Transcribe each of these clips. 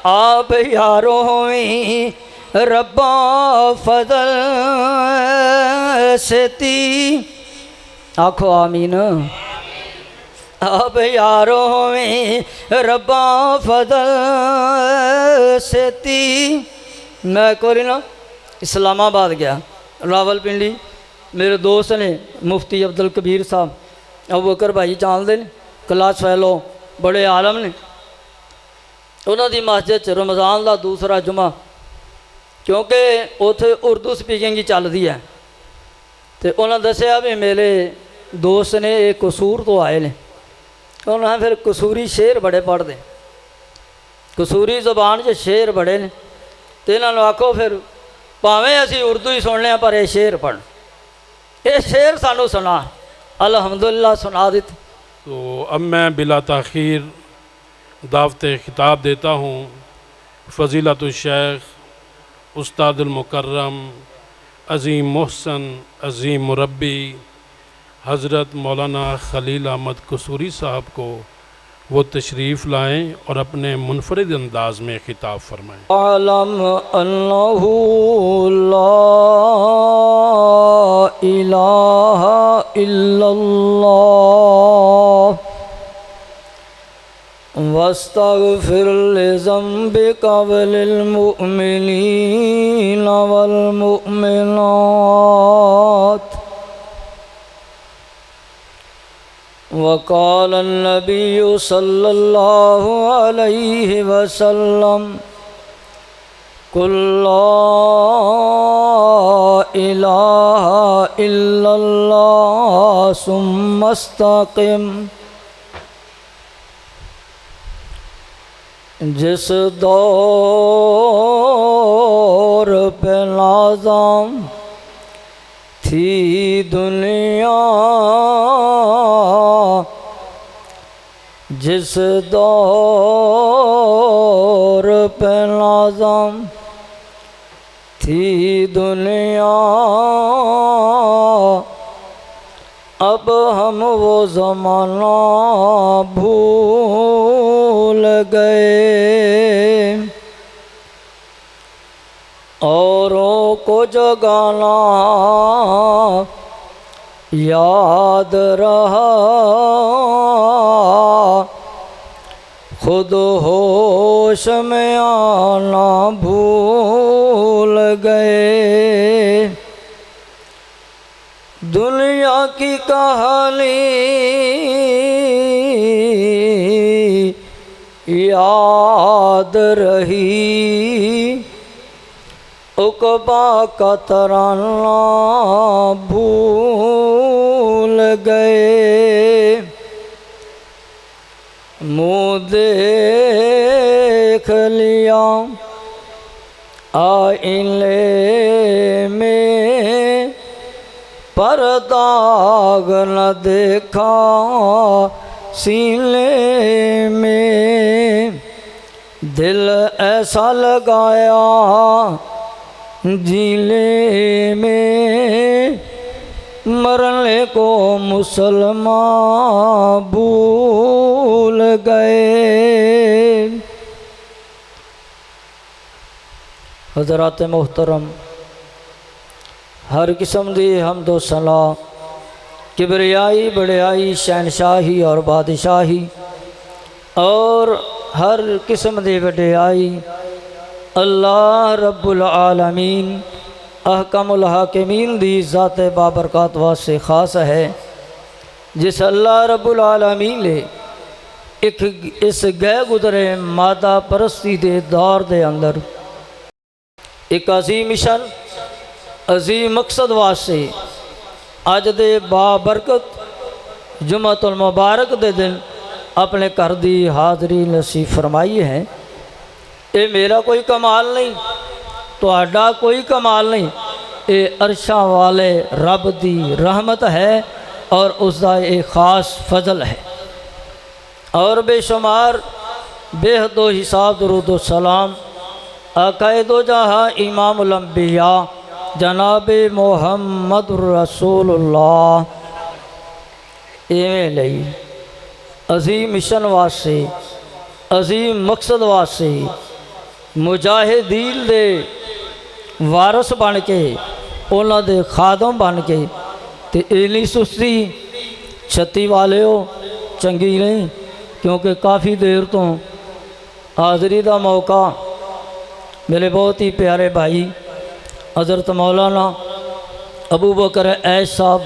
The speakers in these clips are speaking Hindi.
आप यारो होवें रब्बा फजल सेती, आखो आमीन। आप यारो होवें रब्बा फजल सेती। मैं एक बारी ना इस्लामाबाद गया, रावलपिंडी, मेरे दोस्त ने मुफ्ती अब्दुल कबीर साहब, अबू बकर भाई जानते हैं, क्लास फैलो, बड़े आलम ने। उन्होंने मस्जिद रमज़ान का दूसरा जुमा, क्योंकि उत्थे उर्दू स्पीकिंग ही चलती है, तो उन्होंने दसिया भी मेरे दोस्त ने एक कसूर तो आए ने। उन्होंने फिर कसूरी शेर बड़े पढ़ते, कसूरी ज़बान च शेर बड़े ने, तो इन्होंने आखो फिर भावें असी उर्दू ही सुनने पर यह शेर पढ़, ये शेर सानू सुना। अल्हम्दुलिल्लाह सुना दिते। तो अब मैं बिला ताख़ीर दावत खिताब देता हूँ फ़ज़ीलतुल शेख उस्तादुल मुकर्रम अज़ीम मोहसन अज़ीम मुरब्बी हज़रत मौलाना खलील अहमद कसूरी साहब को वो तशरीफ़ लाएँ और अपने मुनफरिद अंदाज में खिताब फरमाएँ। आलम अन्नहु ला इलाहा इल्लल्लाह वस्तग़फिर लिज़ंबिका वलिल मुअमिनीना वल मुअमिनात। वक़ाल नबिय्यु सल्लल्लाहु अलैहि वसल्लम कुल ला इलाहा इल्लल्लाह सुम्मा इस्तक़िम। जिस दौर पे नाज़ाम थी दुनिया, जिस दौर पे नाज़ाम थी दुनिया, अब हम वो ज़माना भूल गए। औरों को जगाना याद रहा, खुद होश में आना भूल गए। दुनिया की कहानी याद रही, उक़बा का तराना भूल गए। मुँह देख लिया आईने में, पर दाग न देखा सीने में। दिल ऐसा लगाया जिले में, मरने को मुसलमान भूल गए। हज़रात मोहतरम, हर किस्म दी हमदो सना, किबरियाई बड़ियाई शहनशाही और बादशाही और हर किस्म दी वडियाई अल्लाह रब्बुल आलमीन अहकमुल हाकिमीन दी ज़ात बाबरकत वास्ते ख़ास है, जिस अल्लाह रब्बुल आलमीन ने इस गए गुजरे मादा परस्ती दे दौर दे अंदर एक अजीम मिशन अजीम मकसद वास्ते अज दे बाबरकत जुम्मतुल मुबारक दे दिन अपने घर की हाज़री नसीब फरमाई है। ये मेरा कोई कमाल नहीं, तुहाडा कोई कमाल नहीं, ये अरशा वाले रब दी रहमत है और उसका एक ख़ास फजल है। और बेशुमार बेहदो हिसाब दरूदो सलाम आकाए दो जहाँ इमामुल अंबिया जनाब मोहम्मद रसूलुल्लाह इवें लई अजीम मिशन वास्ते अजीम मकसद वास्ते मुजाहिदीन दे वारस बन के उन्हां दे खादम बन के ते इन्नी सुस्ती छत्ती वाले हो चंगी नहीं, क्योंकि काफ़ी देर तो हाज़री का मौका मेरे बहुत ही प्यारे भाई हज़रत मौलाना अबू बकर ऐश साहब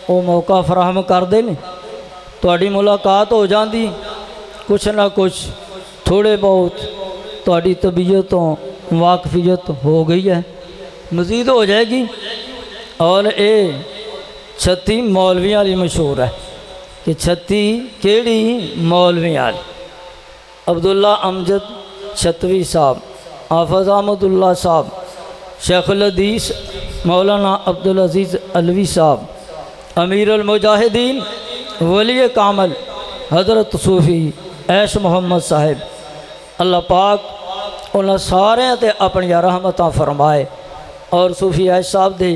वो मौका फराहम करते हैं। थोड़ी मुलाकात हो जाती, कुछ ना कुछ थोड़े बहुत थोड़ी तबीयत तो वाकफियत हो गई है, मज़ीद हो जाएगी। और ये छत्ती मौलवियाँ वाली मशहूर है कि छत्ती केड़ी मौलवियाँ वाली। अब्दुल्ला अमजद छतवी साहब, हाफिज़ अहमदुल्ला साहब, शेखुल हदीस मौलाना अब्दुल अजीज़ अलवी साहब, अमीर अल मुजाहिदीन वली कामल हज़रत सूफ़ी ऐश मोहम्मद साहिब, अल्लाह पाक उन्होंने सारे ते अपनी रहमत फरमाए। और सूफ़ी ऐश साहब दे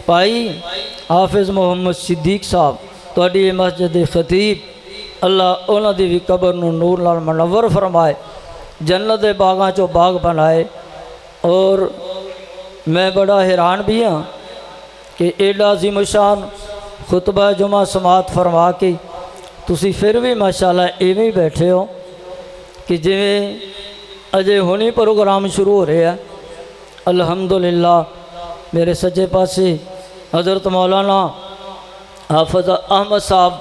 भाई हाफिज़ मोहम्मद सिद्दीक साहब तुहाडी मस्जिद दे खतीब, अल्लाह उन्हों की भी कबर नूं नूर नाल मनव्वर फरमाए, जन्नत के बागां चों बाग बनाए। और मैं बड़ा हैरान भी हाँ कि एडा अज़ीम खुतबा जुमा समात फरमा के तुसी फिर भी माशाअल्लाह इवें ही बैठे हो कि जिवें अजे हुणी प्रोग्राम शुरू हो रहा है। अल्हम्दुलिल्लाह मेरे सज्जे पासे हज़रत मौलाना हाफिज़ अहमद साहब,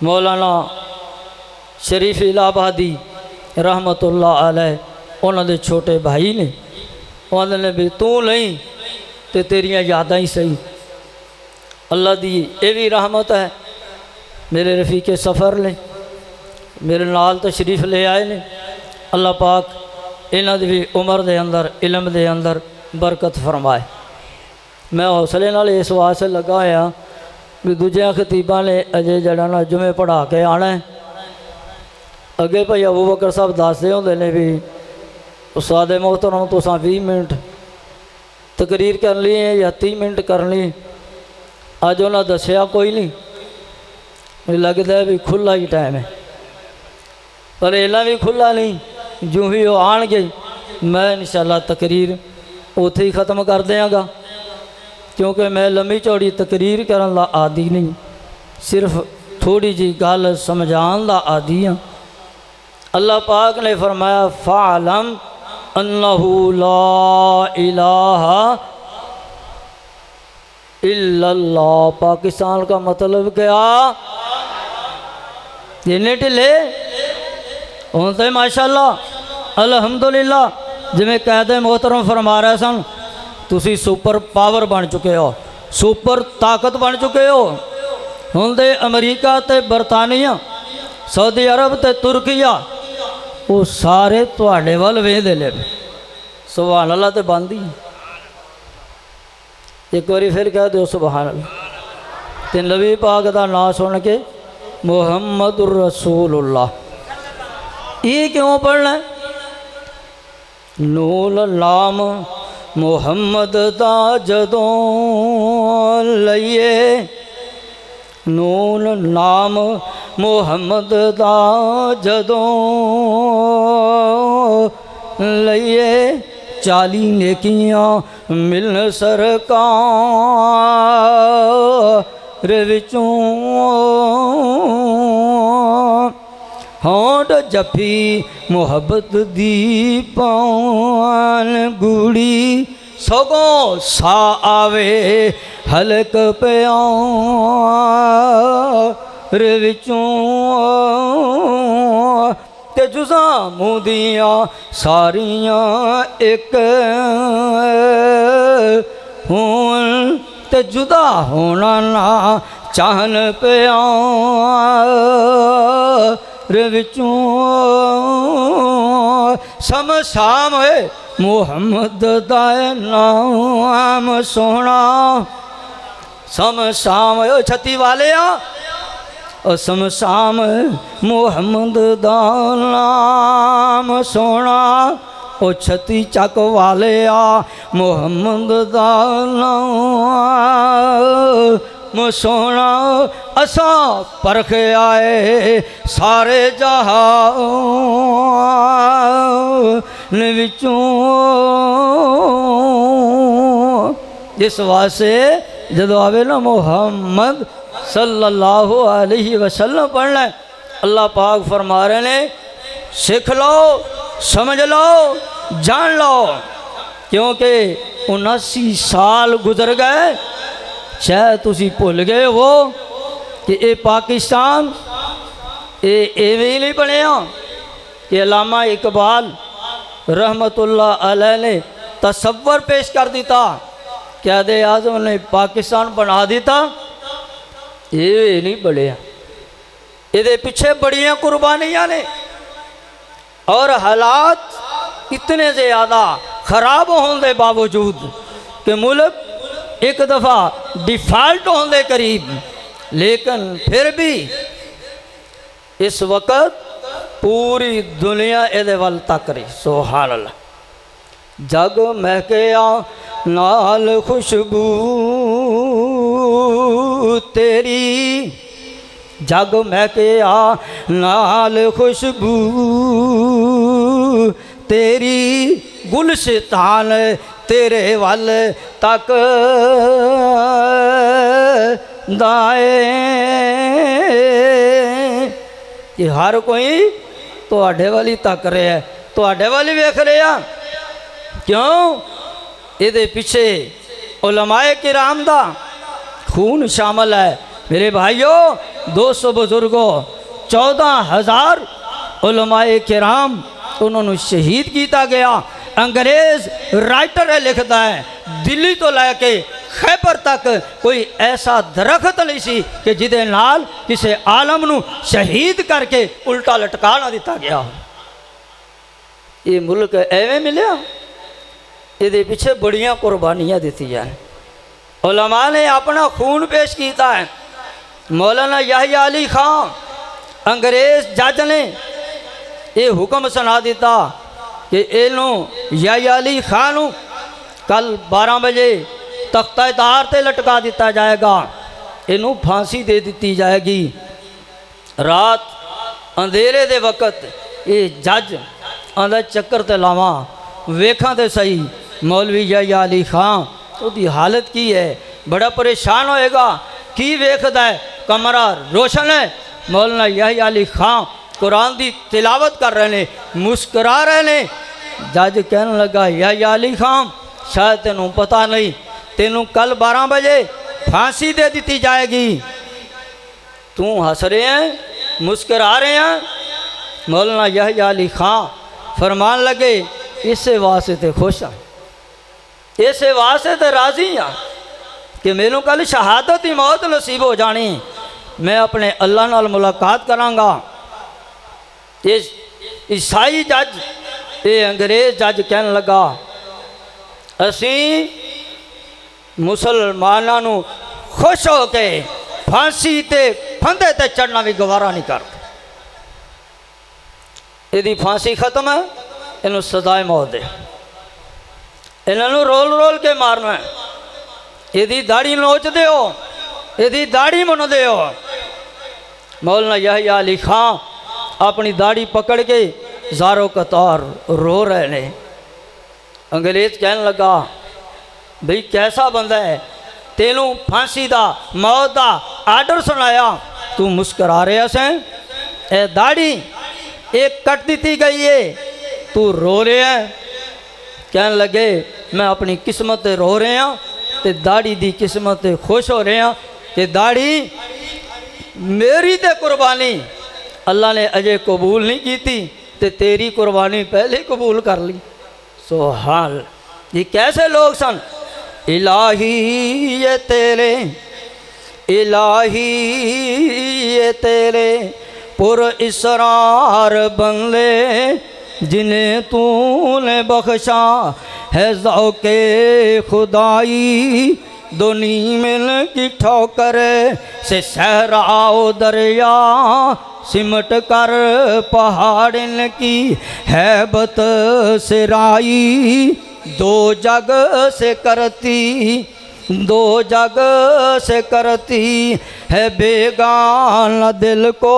मौलाना शरीफ इलाहाबादी रहमतुल्लाह अलैह, उन्होंने छोटे भाई ने उन्होंने भी तू नहीं तो तेरिया यादां ही सही। अल्लाह दी ये भी रहमत है, मेरे रफ़ीके सफ़र ने मेरे नाल तशरीफ़ ले आए ने। अल्लाह पाक इन्हां दी भी उम्र दे अंदर इलम दे अंदर बरकत फरमाए। मैं हौसले नाल इस वास्ते लगा होया भी दूजिया खतीबा ने अजे जड़ा ना जुमे पढ़ा के आना है। अगे भाई अबू बकर साहब दसदे होंदे ने भी उस्ताद मोहतरम तुसां 20 मिनट तकरीर कर ली है या 30 मिनट कर ली, अज उन्हें दसिया कोई नहीं, मुझे लगता है भी खुला ही टाइम है, पर इला भी खुला नहीं। जो ही वो आन गए मैं इंशाअल्लाह तकरीर उत्थे ही ख़त्म कर देंगा, क्योंकि मैं लम्बी चौड़ी तकरीर करन दा आदि नहीं, सिर्फ थोड़ी जी गल समझान दा आदि हाँ। अल्लाह पाक ने फरमाया फ़अलम अन्नहु ला इलाहा इल्लल्लाह। पाकिस्तान का मतलब क्या? इन्ने ढिले हूँ तो माशाअल्लाह अल्हम्दुलिल्लाह जिमें कैदे मोहतरम फरमा रहे सन, तुसी सुपर पावर बन चुके हो, सुपर ताकत बन चुके हो। हुण दे अमरीका ते बरतानिया सऊदी अरब ते तुर्किया वो सारे तुहाडे वल वेंदे ने। सुभान अल्लाह ते बंद ही एक बारी फिर कह दो सुभान अल्लाह। ते नबी पाक दा नाम सुन के मुहम्मदुर रसूलुल्लाह ये क्यों पढ़ना? नूल नाम मुहम्मद दा जदों लइए, नूल नाम मुहम्मद दा जदों लइए, 40 नेकियां मिलन सरकार विचों, होंठ जफी मुहब्बत दी पान गुड़ी, सगों सा आवे हलक प्यार विचों, ते जुज़ा मुदिया सारियां एक होन, ते जुदा होना ना चाहन प्यार विचों, समसाम मुहम्मद दा नाम सोना, समसाम छत्ती वाले और समसाम मुहम्मद दा नाम सोना, ओ छत्ती चक वाले मुहम्मद दा नाम सोना असा परख आए सारे जहान विचों। इस वास्ते जदों आवे ना मुहम्मद सल्लल्लाहु अलैहि वसल्लम पढ़ना, अल्लाह पाक फरमा रहे ने सीख लो, समझ लो, जान लो, क्योंकि 79 साल गुजर गए, शायद तुसी भुल गए हो कि ये पाकिस्तान ये एवें ही नहीं बनया कि अल्लामा इकबाल रहमतुल्लाह अलैह ने तसव्वुर पेश कर दिता, क़ायदे आज़म ने पाकिस्तान बना दिता। ये नहीं बढ़िया, ये पिछे बड़ियाँ कुर्बानियाँ ने और हालात इतने ज़्यादा ख़राब होने के बावजूद कि मुल्क एक दफ़ा डिफ़ाल्ट होने करीब, लेकिन फिर भी इस वक्त पूरी दुनिया ये वल तक रही। सुभान अल्लाह। जग महकिया नाल खुशबू तेरी, जग महकिया नाल खुशबू तेरी, गुलस्तान तेरे वल तक दाए। ये हर कोई तुहाडे वाल ही तक रहा है, तुहाडे वाल ही वेख रहा। क्यों? ये पिछे उलमाए किराम दा खून शामिल है। मेरे भाइयों, 200 बुजुर्गों, 14,000 उलमाए किराम उन्होंने शहीद किया गया। अंग्रेज़ राइटर है लिखता है, दिल्ली तो लैके खैबर तक कोई ऐसा दरख्त नहीं सी कि जिदे नाल किसी आलम नू शहीद करके उल्टा लटका ना दिता गया। ये मुल्क एवें मिलिया, ये पिछे बड़ियाँ कुर्बानियाँ दी जान। उलमा ने अपना खून पेश किया है। मौलाना याहिया अली खां अंग्रेज़ जज ने ये हुक्म सुना दिता कि इनू याहिया अली खां नू कल 12 बजे तख्ता तार ते लटका दिता जाएगा, इनू फांसी दे दी जाएगी। रात अंधेरे दे वक्त ये जज आंदा चक्कर ते लावा वेखा तो सही मौलवी याहिया अली खां उसकी हालत की है, बड़ा परेशान होएगा। की वेखदा है? कमरा रोशन है, मौलाना याहिया अली खां कुरान की तिलावत कर रहे हैं, मुस्करा रहे हैं। जज कहने लगा, याहिया अली खां शायद तेनों पता नहीं, तेनों कल 12 बजे फांसी दे दी जाएगी, तू हंस रहे हैं, मुस्करा रहे हैं। मौलाना याहिया अली खां फरमान लगे, इसे वास्ते तो खुश हाँ, इसे वास्ते तो राजी हाँ कि मैनू कल शहादत की मौत नसीब हो जानी, मैं अपने अल्लाह नाल मुलाकात करांगा। ये ईसाई जज, ये अंग्रेज़ जज कहने लगा, असी मुसलमानों नू खुश हो के फांसी ते फंदे ते चढ़ना भी गवारा नहीं करते। यदि फांसी खत्म है, इन्हों सजाए मौत दे, इन्हों रोल रोल के मारना है। यदि दाढ़ी नोच दे हो, यदि दाढ़ी मन दे हो। मौलाना याहिया अली खां अपनी दाढ़ी पकड़ के ज़ारो कतार रो रहे ने। अंग्रेज़ कहने लगा, भाई कैसा बंदा है, तेनू फांसी दा मौत दा आर्डर सुनाया, तू मुस्करा रहा से, ए दाढ़ी एक कट दी गई है, तू रो रहा है। कहने लगे, मैं अपनी किस्मत ते रो रहा ते दाढ़ी दी किस्मत ते खुश हो रहा कि दाढ़ी मेरी ते कुर्बानी अल्लाह ने अजे कबूल नहीं की थी, ते तेरी कुर्बानी पहले कबूल कर ली। सुभान। ये कैसे लोग सन? इलाही ये तेरे, इलाही ये तेरे पुर इसरार बंदे, जिन्हें तूने बख्शा है ज़ौक़े खुदाई, दोनी मिल की ठोकर से सहराओ दरिया, सिमट कर पहाड़न की हैबत सिराई, दो जग से करती दो जग से करती है बेगाना दिल को,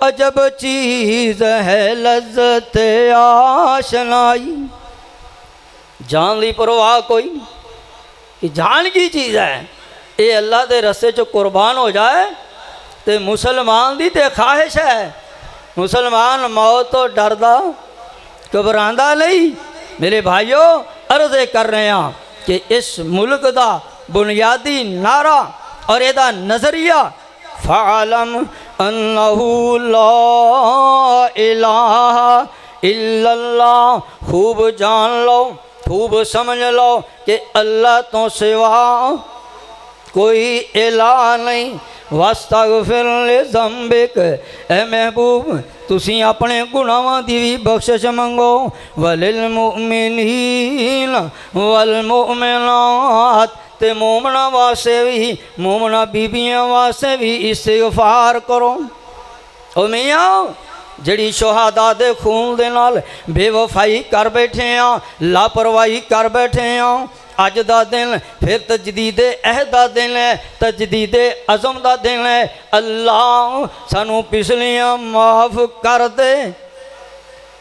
अजब चीज़ है लज्जत आशनाई। जान दी परवाह कोई नहीं कि जान की चीज़ है, ये अल्लाह के रस्ते च कुर्बान हो जाए तो मुसलमान की तो ख्वाहिश है। मुसलमान मौत तो डरदा घबरांदा नहीं। मेरे भाइयों अर्ज़ कर रहे हैं कि इस मुल्क का बुनियादी नारा और यदा नज़रिया फ़अलम अन्नहु ला इलाहा इल्लल्लाह, खूब जान लो, खूब समझ लो कि अल्लाह तो सिवा कोई इलाह नहीं। वस्तगफिर लिज़ंबिक, ए महबूब तुसी अपने गुनाहों की भी बख्शिश मंगो। वलिल मुमिनीन वल मुमिनात, ते मोमना वास्ते भी मोमना बीबियां वास्ते भी इस्तिगफार करो। ओ मियाँ जड़ी शहादा दे खून दे नाल बेवफाई कर बैठे हैं, लापरवाही कर बैठे हैं, अज दा दिन फिर तजदीद अहद दा दिन है, तजदीद अज़म दा दिन है। अल्लाह सानू पिछलियां माफ़ कर दे,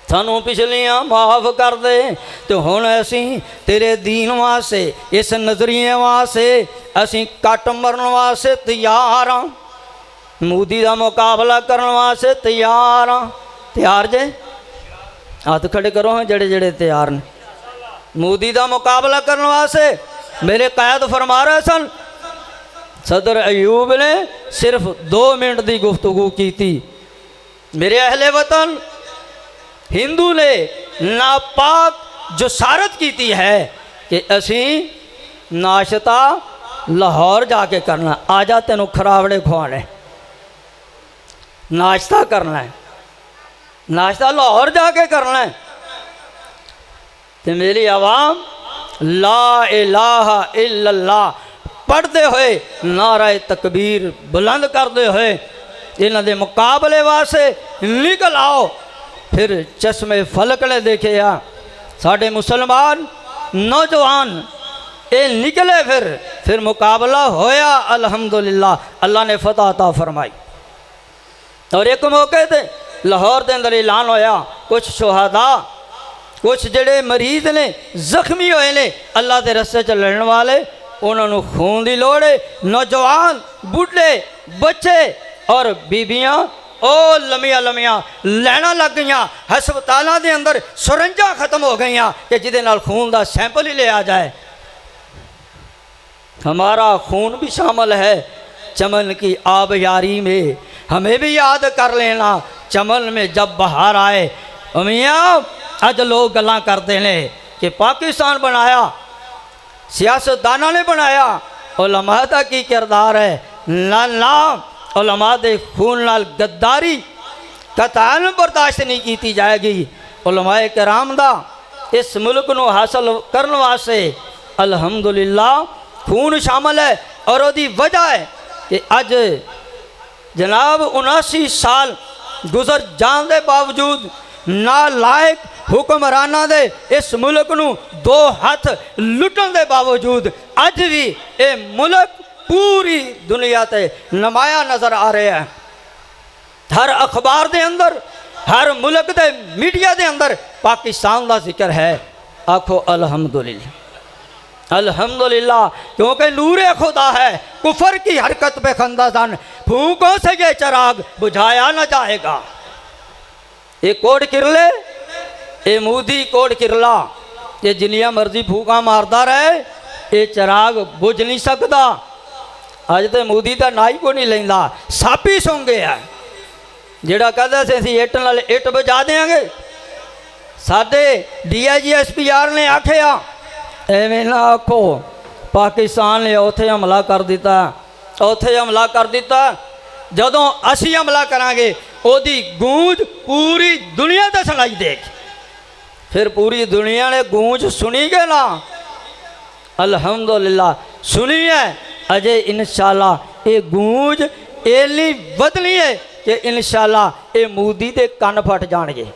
सानू पिछलियां माफ़ कर दे। तो हुण असी तेरे दीन वास्ते इस नज़रिए वास्ते असी कट मरन वास्ते तैयार हाँ, मोदी का मुकाबला करने वास्ते तैयार हाँ। तैयार जे हाथ खड़े करो हाँ जड़े जड़े तैयार ने मोदी का मुकाबला करने वास्ते। मेरे कैद फरमा रहे सन सदर अयूब ने सिर्फ 2 मिनट की गुफ्तगू की थी। मेरे अहले वतन हिंदू ने नापाक जसारत की है कि असी नाश्ता लाहौर जाके करना। आजा तेनों खरावड़े खुआने, नाश्ता करना है, नाश्ता लाहौर जाके करना है। तो मेरी आवाम ला इलाहा इल्लल्लाह पढ़ते हुए नाराए तकबीर बुलंद करते हुए इन्हां दे मुकाबले वास्ते निकल आओ। फिर चश्मे फलक ने देखे आ साढ़े मुसलमान नौजवान ये निकले, फिर मुकाबला होया। अल्हम्दुलिल्लाह अल्लाह ने फतह अता फरमाई। और एक मौके ते लाहौर के अंदर ऐलान होया कुछ शहादा, कुछ जड़े मरीज ने जख्मी होए ने अल्लाह के रस्ते च लड़न वाले, उन्होंने खून की लोड़ है। नौजवान बुढ़े बच्चे और बीबियां ओ लमिया लमिया लैना लग गई। हस्पतालों के अंदर सुरंजा खत्म हो गई कि जिदे नाल खून का सैंपल ही लिया जाए। हमारा खून भी शामिल है चमन की आबयारी में, हमें भी याद कर लेना चमन में जब बहार आए। मियाँ अज लोग गल्लां करते हैं कि पाकिस्तान बनाया सियासतदाना ने बनाया, उलमा का की किरदार है। ना उलमा दे खून नाल गद्दारी कतई बर्दाश्त नहीं की जाएगी। उलमाए कराम दा इस मुल्क को हासिल करने वास्ते अल्हम्दुलिल्लाह खून शामिल है। और उसकी वजह है कि अज जनाब 79 साल गुजर जाने के बावजूद नालायक हुक्मराना दे इस मुल्क नू 2 हाथ लुटन के बावजूद अज भी ये मुल्क पूरी दुनिया ते नमाया नज़र आ रहा है। हर अखबार के अंदर, हर मुल्क के मीडिया के अंदर पाकिस्तान का जिक्र है। आखो अल्हम्दुलिल्लाह, अल्हम्दुलिल्लाह, क्योंकि नूरे खुदा है। कुफर की हरकत पे खंदासन फूकों से ये चिराग बुझाया न जाएगा। ये कोट किरले, ये मोदी कोट किरला, ये जिन्नियां मर्जी फूका मारता रहे, ये चिराग बुझ नहीं सकता। अज तो मोदी का ना ही को नहीं लेंदा, सापी सौंगे है जेड़ा कहता से असीं इट नाल इट बजा देंगे। साडे DIG-SPR ने आखिया एवें ना आखो, पाकिस्तान ने उत्थे हमला कर दिता, उत्थे हमला कर दिता। जदों असीं हमला करांगे ओदी गूंज पूरी दुनिया ते सुनाई देगी। फिर पूरी दुनिया ने गूंज सुनी गए ना, अल्हम्दुलिल्लाह सुनी है। अजे इंशाअल्लाह ये गूंज इन्नी बदली है कि इंशाअल्लाह ये मोदी दे कान फट जाएंगे।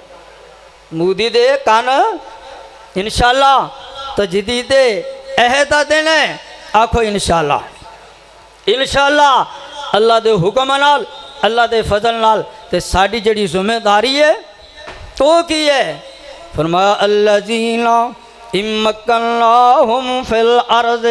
मोदी दे कान इंशाअल्लाह तजदीद अहद दा दिन है। आखो इंशाअल्लाह। इंशाअल्लाह अल्लाह दे हुक्म नाल, अल्लाह दे फजल नाल ते साडी जड़ी जिम्मेदारी है तो की है। फरमाया अल्लज़ीना इम्मक्कन्नाहुम फिल अर्ज़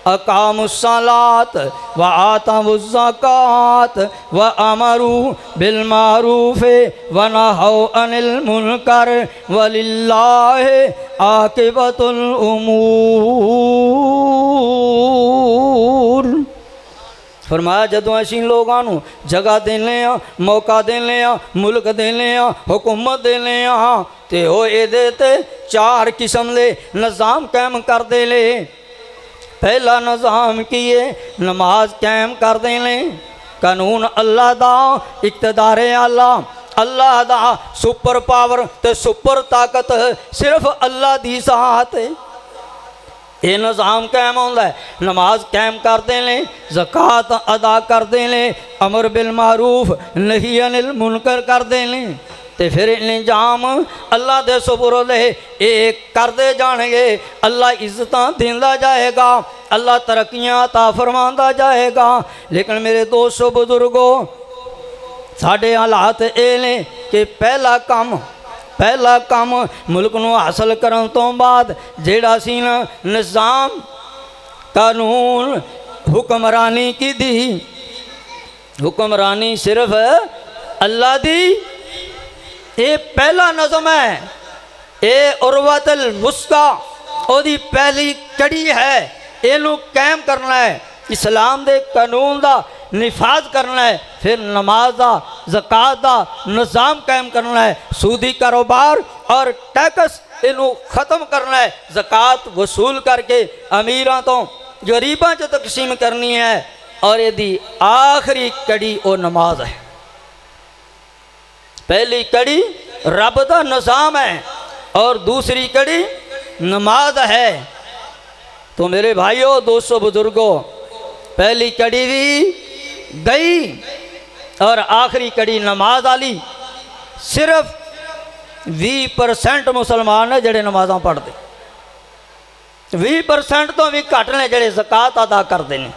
अकामुस्सलात व आतमुज़्ज़कात व अमरू बिल मारूफ व नहौ अनिल मुनकर वलिल्लाहि आकिबतुल उमूर। फरमाया जदों असीं लोगों नूं जगह देने मौका देने मुल्क देने हुकूमत देने तो वो ये चार किस्म के निज़ाम कायम कर देने। पहला निज़ाम की है, नमाज कायम कर देने। कानून अल्लाह दा, इक़्तिदार अल्लाह, अल्लाह दा सुपर पावर ते सुपर ताकत सिर्फ अल्लाह दी ज़ात है। ये निज़ाम कायम होंदा है। नमाज कायम कर देने, ज़कात अदा कर देने, अमर बिल मारूफ नही अनिल मुनकर कर देने। तो फिर निजाम अल्लाह दे सुपुर्द एक करते जाएंगे, अल्लाह इज्जत देंदा जाएगा, अल्लाह तरक्कियां अता फरमांदा जाएगा। लेकिन मेरे दोस्तों बुजुर्गों, साढ़े हालात ये ने कि पहला काम मुल्क नूं हासिल करन तो बाद जेड़ा सी ना निज़ाम कानून हुक्मरानी की दी, हुक्मरानी सिर्फ अल्लाह दी, ये पहला नज़म है। ये उर्वतुल वुस्का ओदी पहली कड़ी है। इनू कायम करना है, इस्लाम दे कानून दा निफाज करना है। फिर नमाज दा ज़कात दा निज़ाम कायम करना है। सूदी कारोबार और टैक्स इनू ख़त्म करना है। ज़कात वसूल करके अमीरां तो गरीबां च तकसीम करनी है। और यदि आखिरी कड़ी वो नमाज है। पहली कड़ी रब दा निज़ाम है और दूसरी कड़ी नमाज है। तो मेरे भाइयों दोस्तों बुजुर्गों, पहली कड़ी भी गई और आखिरी कड़ी नमाज आली। सिर्फ 20% मुसलमान ने जड़े नमाज़ां पढ़ते, 20% तो भी घट ने जड़े ज़कात अदा करते हैं।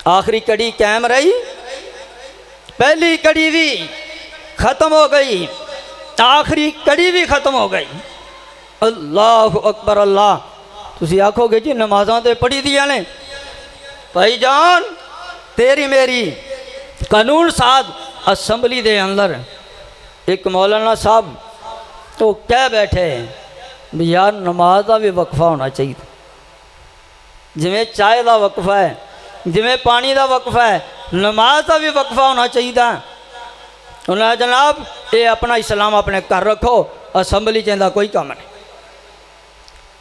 आखिरी कड़ी कायम रही, पहली कड़ी भी ख़त्म हो गई, आखिरी कड़ी भी ख़त्म हो गई। अल्लाह अकबर। अल्लाह तुसी आखोगे जी नमाज़ां तो पढ़ी दियां ने। भाई जान तेरी मेरी कानून साज असम्बली दे अंदर एक मौलाना साहब तो कह बैठे भी यार नमाज का भी वक्फा होना चाहिए। जिमें चाय का वक्फा है, जिमें पानी का वक्फा है, नमाज का भी वक्फा होना चाहिए। उन्हें जनाब ये अपना इस्लाम अपने घर रखो, असम्बली च इहदा कोई काम नहीं।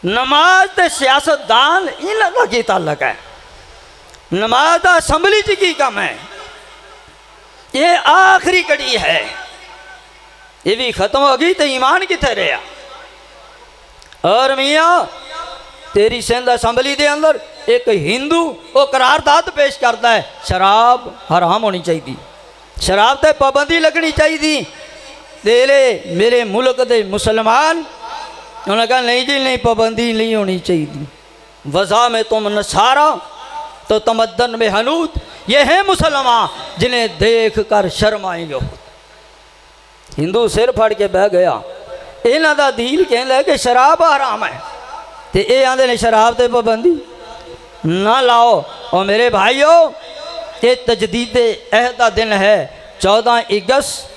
नमाज ते सियासतदान इन्हां दा की ताल्लुक है? नमाज का असम्बली च की काम है? ये आखिरी कड़ी है, ये भी खत्म हो गई तो ईमान किथे रहा। और मियाँ तेरी सिंध असम्बली के अंदर एक हिंदू वो करारदाद पेश करता है शराब हराम होनी चाहिए, शराब ते पाबंदी लगनी चाहिए। तेरे मेरे मुल्क के मुसलमान उन्होंने कहा नहीं जी नहीं, पाबंदी नहीं होनी चाहिए। वज़ा में तुम नसारा तो तमद्दन में हनूत, ये है मुसलमान जिन्हें देख कर शर्माएंगे। हिंदू सिर फड़ के बह गया। इन्हों का दीन कहता है कि शराब हराम है, तो ये आते ने शराब ते पाबंदी ना लाओ। और मेरे भाइयों ये तजदीद अहद का दिन है 14 अगस्त।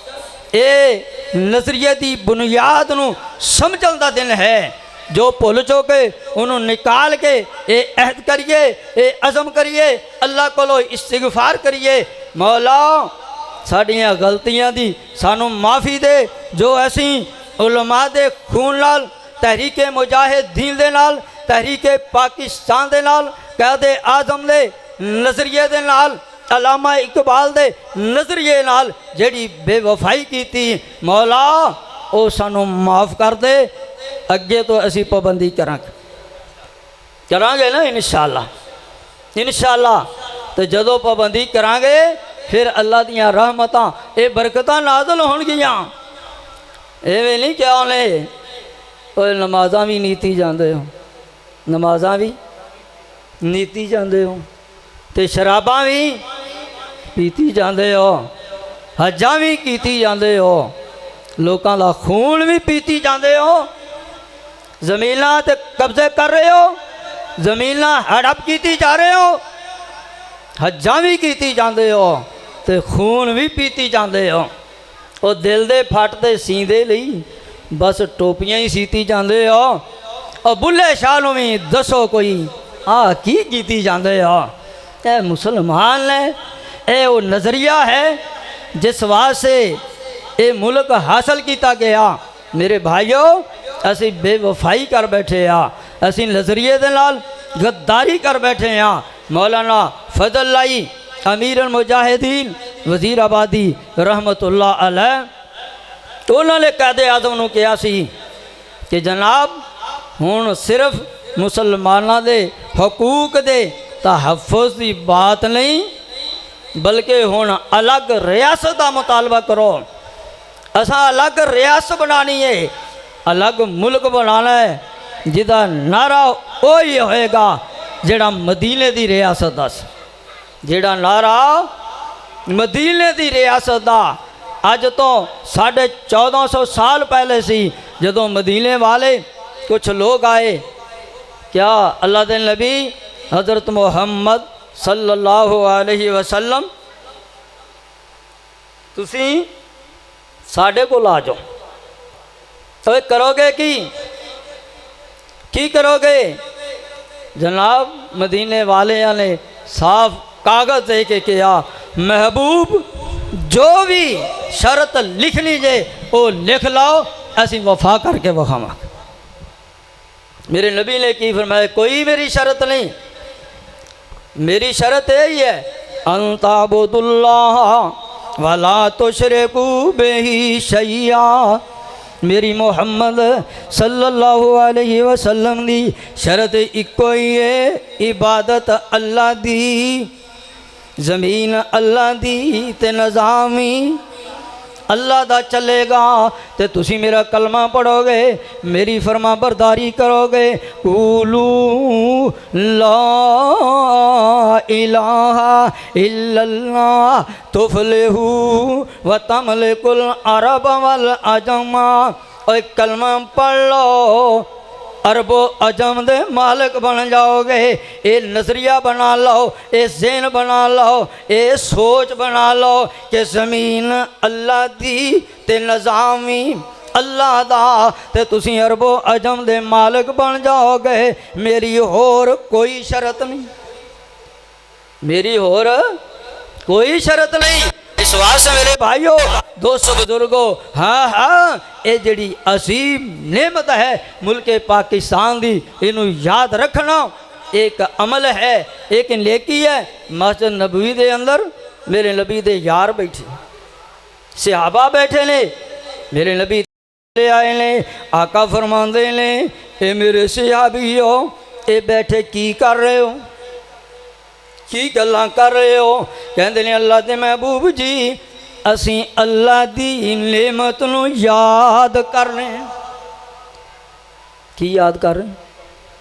ये नज़रिए की बुनियाद नूं समझण दा दिन है। जो भुल चुके उन्होंने निकाल के ये अहद करिए, ये अज़म करिए, अल्लाह कोलों इस्तिग़फ़ार करिए, मौला साड़ियाँ गलतियाँ दी सानू माफ़ी दे। जो असी उलमा दे खून नाल, तहरीक मुजाहिदीन दे नाल, तहरीक पाकिस्तान दे नाल, क़ायदे आज़म दे नज़रिए दे नाल, अलामा इकबाल दे नज़रिए नाल जेड़ी बेवफाई की थी, मौला वो सानू माफ़ कर दे। अगे तो असी पाबंदी करांगे ना इंशाअल्लाह। इंशाअल्लाह तो जदों पाबंदी करांगे फिर अल्लाह दियां रहमतां ये बरकतां नाज़िल होणगियां। एवें नहीं क्या उन्हें नमाज़ां भी नीति जाते हो, नमाज़ां भी ਨੀਤੀ ਜਾਂਦੇ ਹੋ ਤੇ ਸ਼ਰਾਬਾਂ ਵੀ ਪੀਤੀ ਜਾਂਦੇ ਹੋ, ਹੱਜਾਂ ਵੀ ਕੀਤੀ ਜਾਂਦੇ ਹੋ, ਲੋਕਾਂ ਦਾ ਖੂਨ ਵੀ ਪੀਤੀ ਜਾਂਦੇ ਹੋ, ਜ਼ਮੀਨਾਂ ਤੇ ਕਬਜ਼ੇ ਕਰ ਰਹੇ ਹੋ, ਜ਼ਮੀਨਾਂ ਹੜਪ ਕੀਤੀ ਜਾ ਰਹੇ ਹੋ, ਹੱਜਾਂ ਵੀ ਕੀਤੀ ਜਾਂਦੇ ਹੋ ਤੇ ਖੂਨ ਵੀ ਪੀਤੀ ਜਾਂਦੇ ਹੋ। ਉਹ ਦਿਲ ਦੇ ਫੱਟ ਤੇ ਸੀਂਦੇ ਲਈ ਬਸ ਟੋਪੀਆਂ ਹੀ ਸੀਤੀ ਜਾਂਦੇ ਹੋ। ਉਹ ਬੁੱਲੇ ਸ਼ਾਹ ਨੂੰ ਵੀ ਦੱਸੋ ਕੋਈ ਆ ਕੀ ਕੀਤੀ ਜਾਂਦੇ ਹੋ। ਇਹ ਮੁਸਲਮਾਨ ਨੇ, ਇਹ ਉਹ ਨਜ਼ਰੀਆ ਹੈ ਜਿਸ ਵਾਸਤੇ ਇਹ ਮੁਲਕ ਹਾਸਲ ਕੀਤਾ ਗਿਆ। ਮੇਰੇ ਭਾਈਓ, ਅਸੀਂ ਬੇਵਫਾਈ ਕਰ ਬੈਠੇ ਆ, ਅਸੀਂ ਨਜ਼ਰੀਏ ਦੇ ਨਾਲ गद्दारी कर बैठे हैं। मौलाना फजल लाई अमीर मुजाहिदीन वजीराबादी रहमतुल्लाह अलैह, तो उन्होंने कैद आजम नूं कहा सी कि जनाब हुण सिर्फ मुसलमानों के हकूक के तहफ़ुज़ की बात नहीं, बल्कि हुण अलग रियासत का मुतालबा करो। असां अलग रियासत बनानी है, अलग मुल्क बनाना है, जिदा नारा वही होएगा जेड़ा मदीने की रियासत दा, जेड़ा नारा मदीने की रियासत दा अज तो 1450 साल पहले सी, जदों मदीने वाले कुछ लोग आए। क्या अल्लाह के नबी हज़रत मुहम्मद सल्लल्लाहु अलैहि वसल्लम तुसी साडे कोल आ जाओ, तो करोगे की करोगे? जनाब मदीने वाले ने साफ कागज़ दे के कहा, महबूब जो भी शर्त लिखनी जे वो लिख लाओ, असी वफा करके वखावा। मेरे नबी ने की फरमाया, कोई मेरी शर्त नहीं, मेरी शर्त यही है अंताबुदुल्लाह वला तुशरिकू बिही शैया। मेरी मुहम्मद सल्लल्लाहु अलैहि वसल्लम दी शरत इको ही है, इबादत अल्लाह दी, ज़मीन अल्लाह दी ते निज़ामी अल्लाह दा चलेगा। ते तुसी मेरा कलमा पढ़ोगे, मेरी फरमा बरदारी करोगे। कूलू ला इलाहा इल्लल्लाह तुफलिहू व तमलिकुल अरब वल अजमा। और कलमा पढ़ लो, अरबो अजम दे मालिक बन जाओगे। ये नज़रिया बना लो, ये ज़हन बना लो, ये सोच बना लो कि ज़मीन अल्लाह दी ते निज़ामी अल्लाह दा, ते तुसी अरबो अजम दे मालिक बन जाओगे। मेरी होर कोई शरत नहीं, मेरी होर कोई शरत नहीं। इस वास्ते मेरे भाइयों, दोस्तों, बुजुर्गों, हाँ हाँ, ये जड़ी असीम नेमत है मुल्क पाकिस्तान की, इनू याद रखना एक अमल है, एक नेकी है। मस्जिद नबवी के अंदर मेरे नबी दे यार बैठे, सहाबा बैठे ने, मेरे नबी आए ने, आका फरमाते ने, ये मेरे सहाबी हो, ये बैठे की कर रहे हो, की गल्लां कर रहे हो? कहते ने अल्लाह के महबूब जी, असी अल्लाह की नेमत नूं याद कर रहे हैं। की याद कर रहे हैं?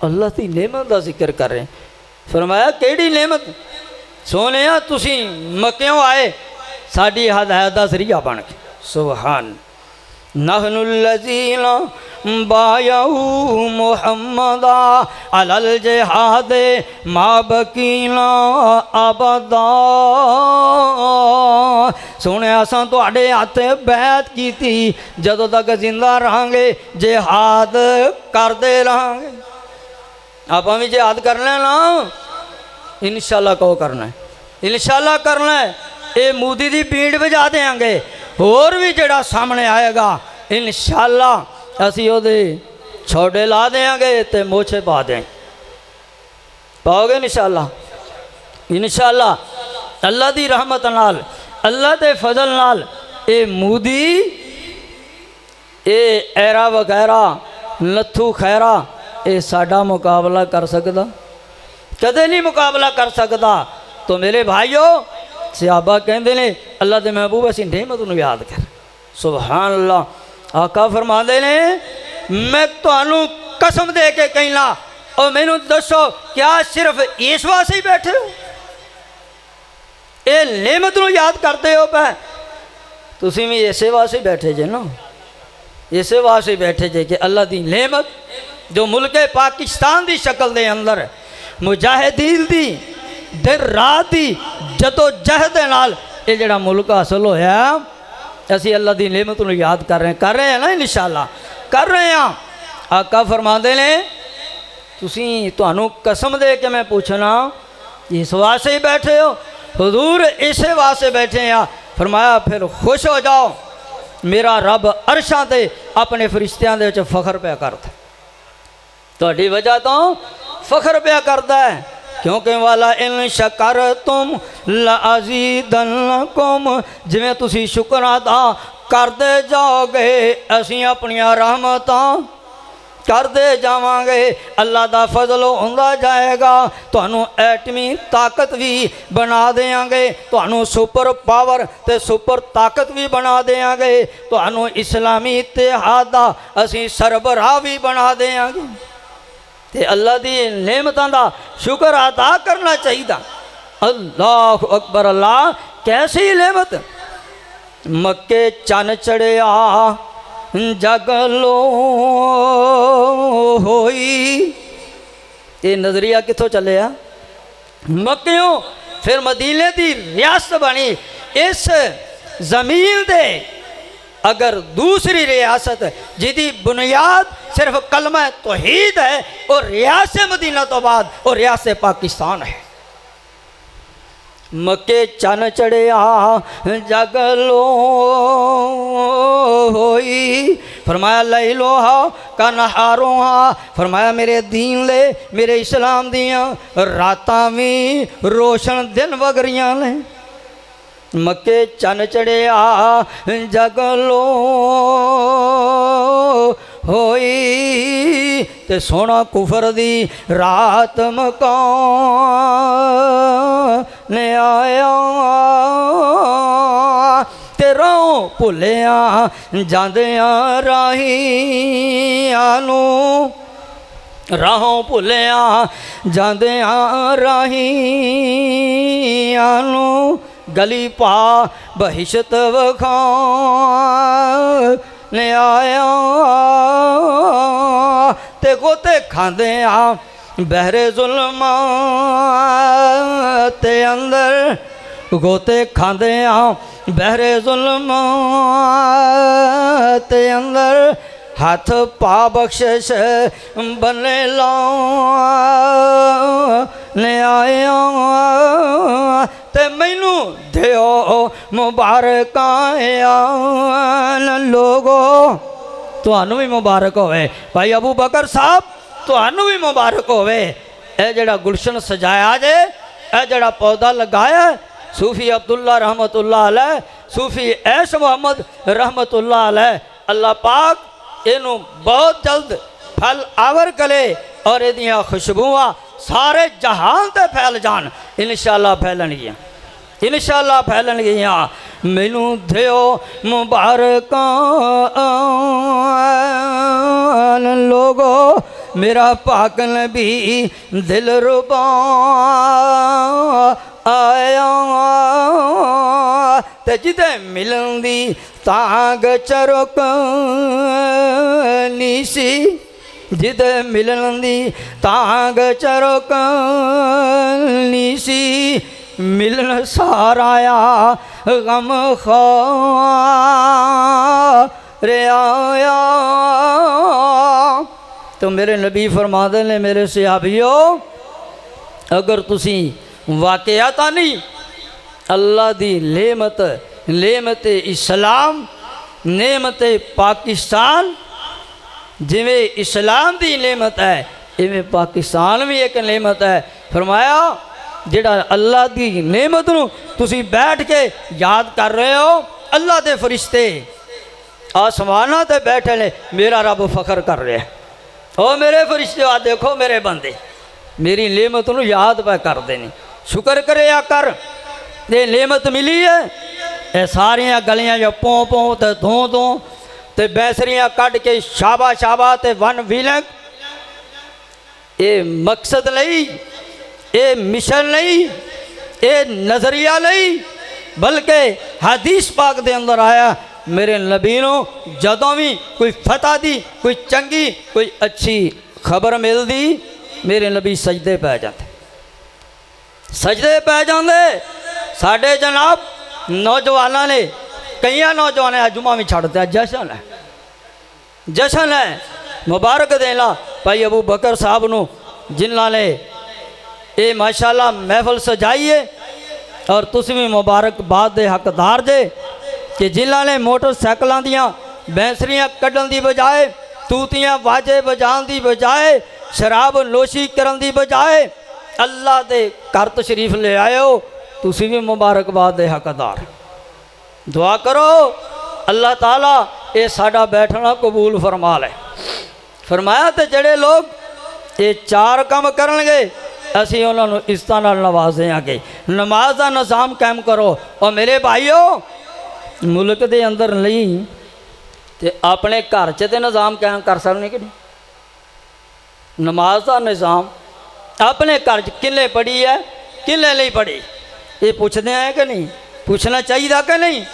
अल्लाह की नेमत का जिक्र कर रहे हैं। फरमाया केड़ी नेमत? सोने तुसी मक्यों आए, साड़ी हदायत का जरिया बन के। सुभान नहनुल्लज़ीना बायऊ मुहम्मदा अलल जिहाद मा बकीना अबदा। सुने असां तुहाडे हत्थ बैत कीती, जदों तक जिंदा रहांगे जिहाद करते रहांगे। आपां भी जिहाद करना ना, इंशाअल्लाह कहो करना है, इंशाअल्लाह करना है। ये मूदी की बीड़ बजा देंगे, होर भी जड़ा सामने आएगा इंशाअल्लाह असी ओदे छोड़े ला देंगे तो मोछे पा देंगे। पाओगे इंशाअल्लाह? इंशाअल्लाह अल्लाह की रहमत नाल, अल्लाह के फजल नाल ये मूदी, ये ऐरा वगैरा, नथू खैरा, ये साडा मुकाबला कर सकता? कदे नहीं मुकाबला कर सकता। तो मेरे भाइयों, सहाबा कहते ने अल्लाह के महबूब असी नेमत नूं याद कर। सुभान अल्लाह। आका फरमाते ने, मैं तुहानू कसम दे के कहना, और मैनू दसो क्या सिर्फ इस वास्ते ही बैठे हो? ये नेमत नूं याद करते हो पै तुसीं भी इसे वास्ते बैठे जे ना, इसे वास्ते बैठे जे कि अल्लाह दी नेमत जो मुल्क पाकिस्तान की शक्ल के अंदर मुजाहिदीन दी दिन रात की जदोजहद दे नाल ये जिहड़ा मुल्क हासिल होया, असी अल्लाह की नेमत नूं याद कर रहे हैं ना, इंशाअल्लाह कर रहे हैं। आका फरमाते ने तुसीं तुहानूं कसम दे के मैं पूछना इस वास्ते ही बैठे हो? हुजूर इसे वास्ते बैठे हैं। फरमाया फिर खुश हो जाओ, मेरा रब अरशां ते अपने फरिश्तियां दे विच फखर पिया करदा, तुहाडी वजह तो फखर पिया करदा है, क्योंकि वाला इन शकर तुम लअज़ीदन्नकुम, जिवें तुसी शुक्र अदा करते जाओगे असीं अपनियां रहमतां करते जावांगे, अल्लाह दा फजल होंदा जाएगा, तुहानूं एटमी ताकत भी बना देंगे, तुहानूं सुपर पावर ते सुपर ताकत भी बना देंगे, तुहानूं इस्लामी इतिहाद दा असीं सरबराह भी बना देंगे। ते अल्लाह दी नेमतां दा शुक्र अदा करना चाहिए। अल्लाह अकबर। अल्लाह कैसी नेमत, मक्के चन चढ़िया जगलो होई, ये नजरिया कितों चलिया? मक्कियों फिर मदीने की रियासत बनी। इस जमीन दे अगर दूसरी रियासत जिहदी बुनियाद सिर्फ कलमा तौहीद है और रियासत मदीना तो बाद और रियासत पाकिस्तान है। मक्के चन चढ़िया जगलो होई, फरमाया लई लोहा का नहारो हा, फरमाया मेरे दीन ले मेरे इस्लाम दियाँ रातां भी रोशन दिन वगरियां ने। मक्के चन चढ़िया जगलो होई, ते सोना कुफर दी रात मकान आया, ते रों भुलिया जांदिया राहियां नूं, राहों भुलिया जांदिया राहियां नूं, गली पा बहिशत वखान आया, ते गोते खांदे आ बहरे जुल्मां ते अंदर, गोते खांदे आ बहरे जुल्मां ते अंदर, हाथ पा बख्शिश बने लाने आया, ते मैनू दियो मुबारकां लोगो, तुहानू भी मुबारक होवे। भाई अबू बकर साहब तुहानू भी मुबारक होवे। ए जड़ा गुलशन सजाया जे, ए जड़ा पौधा लगाया सूफी अब्दुल्ला रहमतुल्लाह अलैह, सूफी ऐश मोहम्मद रहमतुल्लाह अलैह, अल्लाह पाक इनू बहुत जल्द फल आवर करे और इदियां खुशबुआं सारे जहान ते फैल जान। इंशाअल्लाह फैलणगियां, इंशाअल्लाह फैलणगियां। मैनू दियो मुबारकां लोगो, मेरा पाक नबी दिल रुबा आया, ते जिदे मिलन दी तांग चरुकनी सी, जिदे मिलन दी तांग चरुकनी सी, मिलन साराया गम खार आया। तो मेरे नबी फरमाते ने मेरे सहाबियों, अगर तुसी वाकयाता नहीं अल्लाह दी नेमत, नेमत इस्लाम, नेमत पाकिस्तान, जिमें इस्लाम दी नेमत है इवें पाकिस्तान भी एक नेमत है। फरमाया जिहड़ा अल्लाह दी नेमत नूं तुसी बैठ के याद कर रहे हो, अल्लाह दे फरिश्ते आसमानां ते बैठे ने, मेरा रब फखर कर रहा है। ओ मेरे फरिश्ते आ देखो मेरे बंदे मेरी नेमत नूं याद पा करदे ने, शुक्र करे कर, ये नेमत मिली है। ये सारिया गलियां जो पों पों ते धों धों ते बैसरियां कढ़ के शाबा शाबा ते वन विलक ये मकसद नहीं, ये मिशन नहीं, ये नज़रिया नहीं, बल्कि हदीस पाक दे अंदर आया मेरे नबीनों जदों भी कोई फतह दी, कोई चंगी, कोई अच्छी खबर मिलती, मेरे नबी सजदे पै जाते, सजदे पै जाते। साढ़े जनाब नौजवानों ने, कई नौजवान जुमा भी छड़ दिया, जशन है, जशन है। मुबारक देना भाई अबू बकर साहब नू जिन्हों ने ये माशाल्लाह महफिल सजाई है, और तुम भी मुबारकबाद के हकदार जे कि जिन्हों ने मोटरसाइकिलों दियाँ बैंसरियाँ कढ़न की बजाय, तूतियाँ वाजे बजाने की बजाय, शराब नोशी करन की बजाय अल्लाह के घर तशरीफ ले आए हो, तुम भी मुबारकबाद के हकदार। दुआ करो अल्लाह ताला ये साडा बैठना कबूल फरमा ले। फरमाया तो जड़े लोग ये चार काम करनगे असी उन्होंने इज्जत नाल नवाजांगे। नमाज का निज़ाम कायम करो। और मेरे भाईओ मुल्क के अंदर नहीं तो अपने घर च तो निज़ाम कायम कर सकने कि नहीं? नमाज का निज़ाम अपने घर च किले पढ़ी है, किले नहीं पढ़ी, ये पूछते हैं कि नहीं? पूछना चाहिए कि नहीं?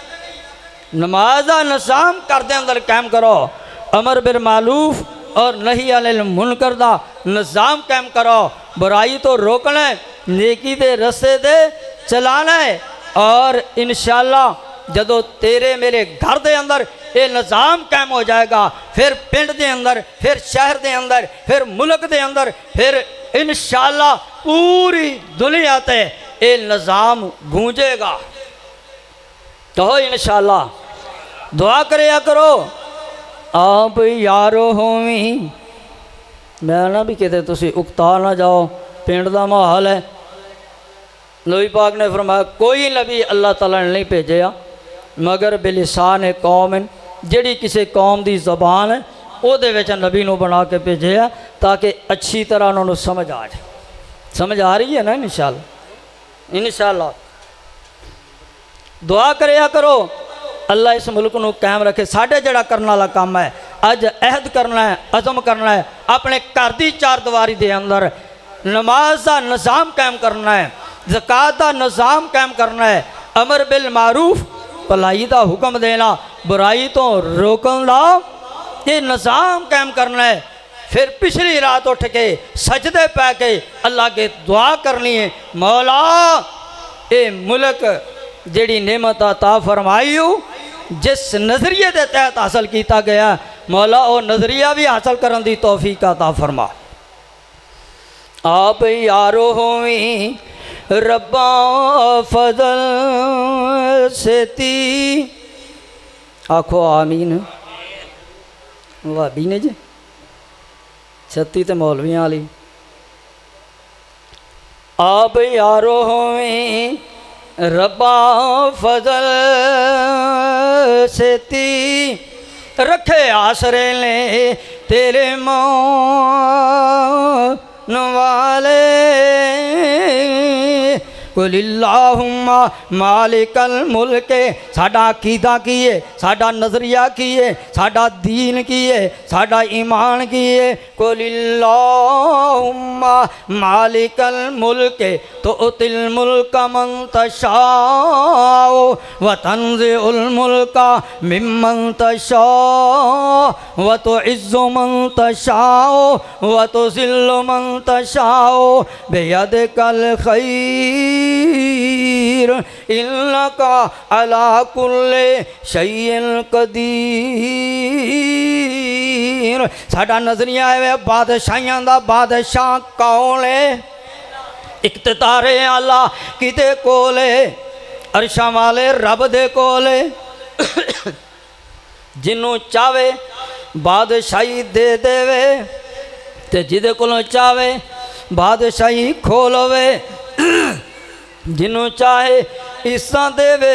नमाज का निज़ाम घर के अंदर कायम करो। अमर बिल मारूफ और नहीं अनिल मुनकर दा निज़ाम कायम करो। बुराई तो रोकना है, नेकी दे रस्ते दे चलाना है। और इंशाअल्लाह जदों तेरे मेरे घर दे अंदर ये निज़ाम कायम हो जाएगा, फिर पिंड दे अंदर, फिर शहर दे अंदर, फिर मुल्क दे अंदर, फिर इंशाअल्लाह पूरी दुनिया ते ये निज़ाम गूंजेगा। तो इंशाअल्लाह दुआ करया करो। आप यारो होवी मैं ना भी किते तुसी उकता ना जाओ, पिंड का माहौल है। नबी पाक ने फरमाया कोई नबी अल्लाह ताला ने नहीं भेजा मगर बिलिसान कौम है, जिहड़ी किसी कौम की ज़बान है उहदे विच नबी नूं बना के भेजे ताकि अच्छी तरह उन्होंने समझ आ जाए। समझ आ रही है ना? इंशाअल्लाह इंशाअल्लाह दुआ करया करो अल्लाह इस मुल्क को कायम रखे। साढ़े जड़ा करने वाला काम है, अज अहद करना है, अज़म करना है, अपने घर की चार दीवारी के अंदर नमाज का निज़ाम कायम करना है, ज़कात का निज़ाम कायम करना है, अमर बिल मारूफ भलाई का हुक्म देना, बुराई तो रोकन का ये निज़ाम कायम करना है। फिर पिछली रात उठ के सजदे पै के अल्लाह के दुआ करनी है, मौला ये मुल्क जिहड़ी नेमत अता फरमाई हो जिस नज़रिए के तहत हासिल किया गया, मौला वो नज़रिया भी हासिल करने की तौफीक अता फरमा। आप यारो होवी रब्बा फजल सेती आखो आमीन। भाभी ने जी छत्ती तो मौलवियां वाली। आप यारो होवी रब्बा फजल सेती रखे आसरे ले तेरे मौन वाले। कुलिल्लाहुम्मा मालिकल मुल्क साडा अकीदा की है, साडा नज़रिया की है, साडा दीन की है, साडा ईमान की है। कुलिल्लाहुम्मा मालिकल मुल्क तुतिल मुल्क मन तशाओ व तंज़िउल मुल्क मिम्मन तशाओ व तुइज़्ज़ु मन तशाओ व तुज़िल्लु मन तशाओ बियदिकल खैर इन्नका अला कुल्ले शैइन कदीर। साडा नज़रिया है बादशाहियां दा बादशाह कौन है? इख्तियारे आला किते कोल है? अरशां वाले रब दे कोल है। जिन्हों चाहे बादशाही दे देवे ते जिदे कोलों चाहे बादशाही खोलवे। जिन्हों चाहे इस्सा देवे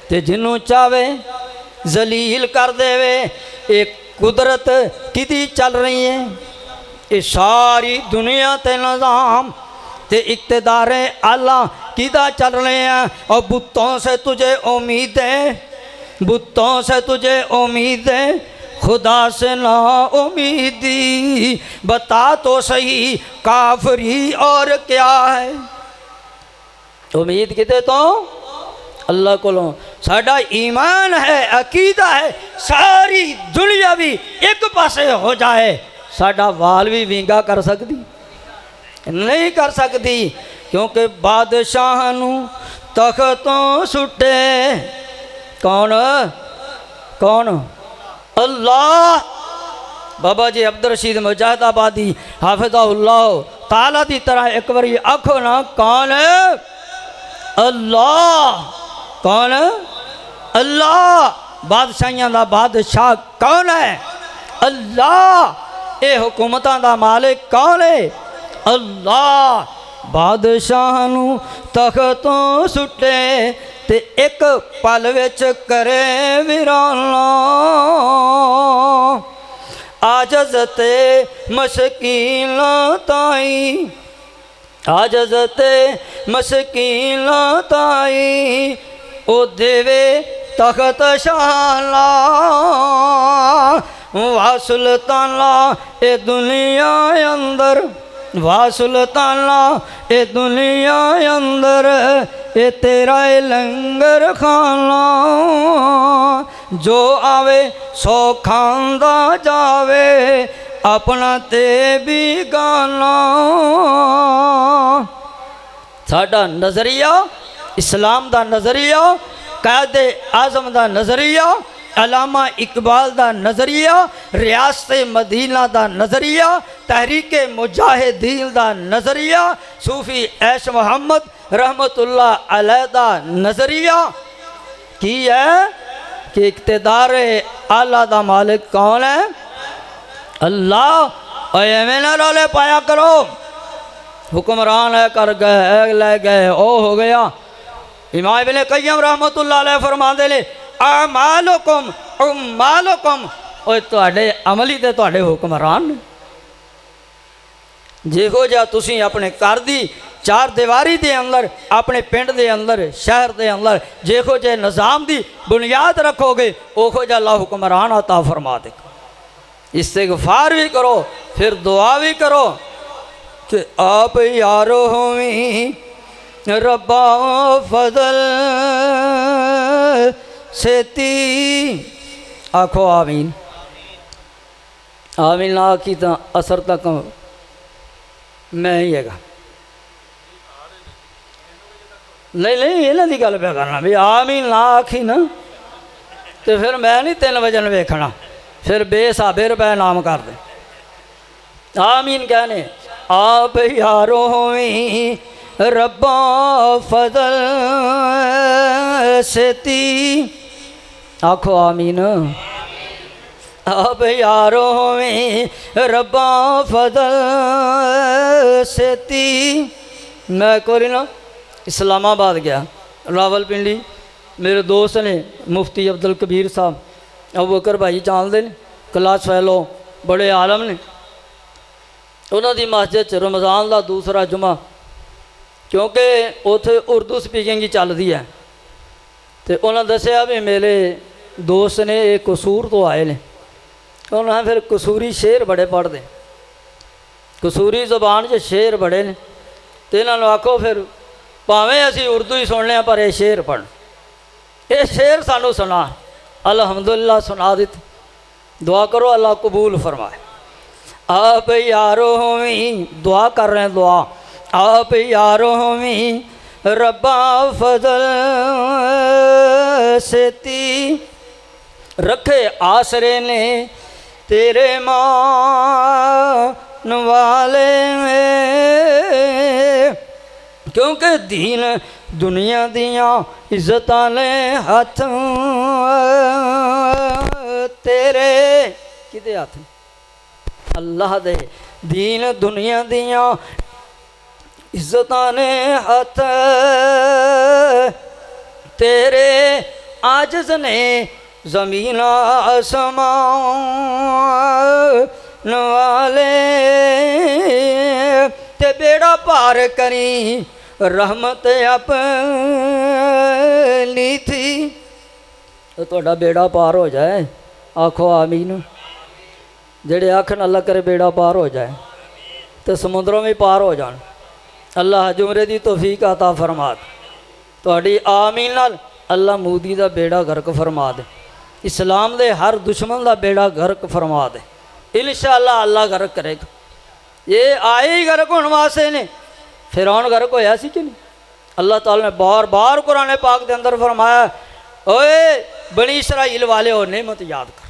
ते जिन्हों चाहे जलील कर देवे। एक कुदरत किदी चल रही है? ये सारी दुनिया ते निज़ाम ते इक़्तिदारे आला किदा चल रहे हैं? और बुतों से तुझे उम्मीद है, बुतों से तुझे उम्मीद है। खुदा से ना उम्मीदी, बता तो सही काफरी और क्या है। उम्मीद किते तो अल्लाह कोलों। साडा ईमान है, अकीदा है, सारी दुनिया भी एक पासे हो जाए, साडा वाल भी विंगा कर सकती नहीं कर सकती, क्योंकि बादशाह नू तख्तों सुटे कौन कौन? अल्लाह। बाबा जी अब्दुल रशीद मुजाहिदाबादी हाफिज़हुल्लाह ताला की तरह एक बार आखो ना, कौन? अल्लाह। कौन? अल्लाह। बादशाहियां दा बादशाह कौन है? अल्लाह। ये हुकूमतां दा मालिक कौन है? अल्लाह। बादशाह नू तख्तों सुटे ते एक पल विच करे वीराना, आजज़ ते मशकीन ताई, आजज़ ते मशकीन ताई, ओ देवे तख्त शाला, वा सुल्ताना ए दुनिया अंदर, वा सुल्ताना ए दुनिया अंदर, ए तेरा ए लंगर खाना, जो आवे सो खांदा जावे, अपना ते भी गाना। साडा नज़रिया इस्लाम दा नज़रिया, कायदे आज़म दा नज़रिया, अलामा इकबाल दा नज़रिया, रियासत मदीना दा नज़रिया, तहरीक मुजाहिदीन दा नज़रिया, सूफ़ी ऐश मोहम्मद रहमतुल्लाह अलैह दा नज़रिया की है कि इक़्तिदार आला दा मालिक कौन है? अल्लाह। और एवें ना रौले पाया करो, हुक्मरान है कर गए ले गए ओ हो गया। इमाम इब्ने क़य्यम रहमतुल्लाह अलैह फरमांदे ने, अमालुकुम उम्मालुकुम, ओए तुहाडे अमली ते तुहाडे हुक्मरान ने। जेहो जा तुसी अपने घर दी चार दीवारी दे अंदर, अपने पिंड दे अंदर, शहर दे अंदर जेहो जे निज़ाम दी बुनियाद रखोगे, ओहो जा अल्लाह हुक्मरान अता फरमा देगा। इस्तिग़फ़ार भी करो, फिर दुआ भी करो कि आप यारो होवी रब्बा फजल सेती, आखो आमीन। आमीन ना आखी तो असर तक मैं ही है। नहीं नहीं इन्हों की गल पे करना भी आमीन ना आखी ना तो फिर मैं नहीं 3 वजन वेखना, फिर बेसाबे रुपए नाम कर दे। आमीन कहने आप यारो होवी रब्बा फजल सेती, आखो आमीन। आप यारो होवी रब्बा फजल सेती। मैं कोई ना इस्लामाबाद गया, रावलपिंडी, मेरे दोस्त ने मुफ्ती अब्दुल कबीर साहब अबू बकर भाई जानते हैं, क्लास फैलो बड़े आलम ने। उन्होंने मस्जिद रमज़ान का दूसरा जुमा, क्योंकि उथे उर्दू स्पीकिंग ही चलती है, तो उन्होंने दसिया भी मेरे दोस्त ने एक कसूर तो आए ने, उन्होंने फिर कसूरी शेर बड़े पढ़ते, कसूरी ज़बान च शेर बड़े ने, तो इन्होंने आखो फिर भावें असी उर्दू ही सुनने पर यह शेर पढ़, ये शेर सानू सुना। अल्हम्दुलिल्लाह सुना दिते, दुआ करो अल्लाह कबूल फरमाए। आप यारो होवी, दुआ कर रहे हैं दुआ, आप यारो होवी रब्बा फजल सेती, रखे आसरे ने तेरे मान वाले में, क्योंकि दीन दुनिया दियाँ इज्जतां ने हथ तेरे किदे हथ? अल्लाह दे। दीन दुनिया दियाँ इज्जतां ने हथ तेरे, आजिज़ ने ज़मीन आसमान वाले, ते बेड़ा पार करी रहमत अपनी थी, तो थोड़ा बेड़ा पार हो जाए आखो आमीन। जेड़े आखन अल्लाह करे बेड़ा पार हो जाए तो समुद्रों में पार हो जान। अल्लाह जुमरे दी तौफीक अता फरमा दे। तुहाडी आमीन नाल अल्लाह मोदी दा बेड़ा गर्क फरमा दे। इस्लाम दे हर दुश्मन दा बेड़ा गर्क फरमा दे। इंशाअल्लाह अल्लाह गर्क करेगा। ये आए ही गर्क होने वास्ते ने। फिरौन गर्क होया सी कि नहीं? अल्लाह ताला ने बार बार कुरान पाक के अंदर फरमाया, ओए बनी इसराइल वाले हो नेमत याद कर,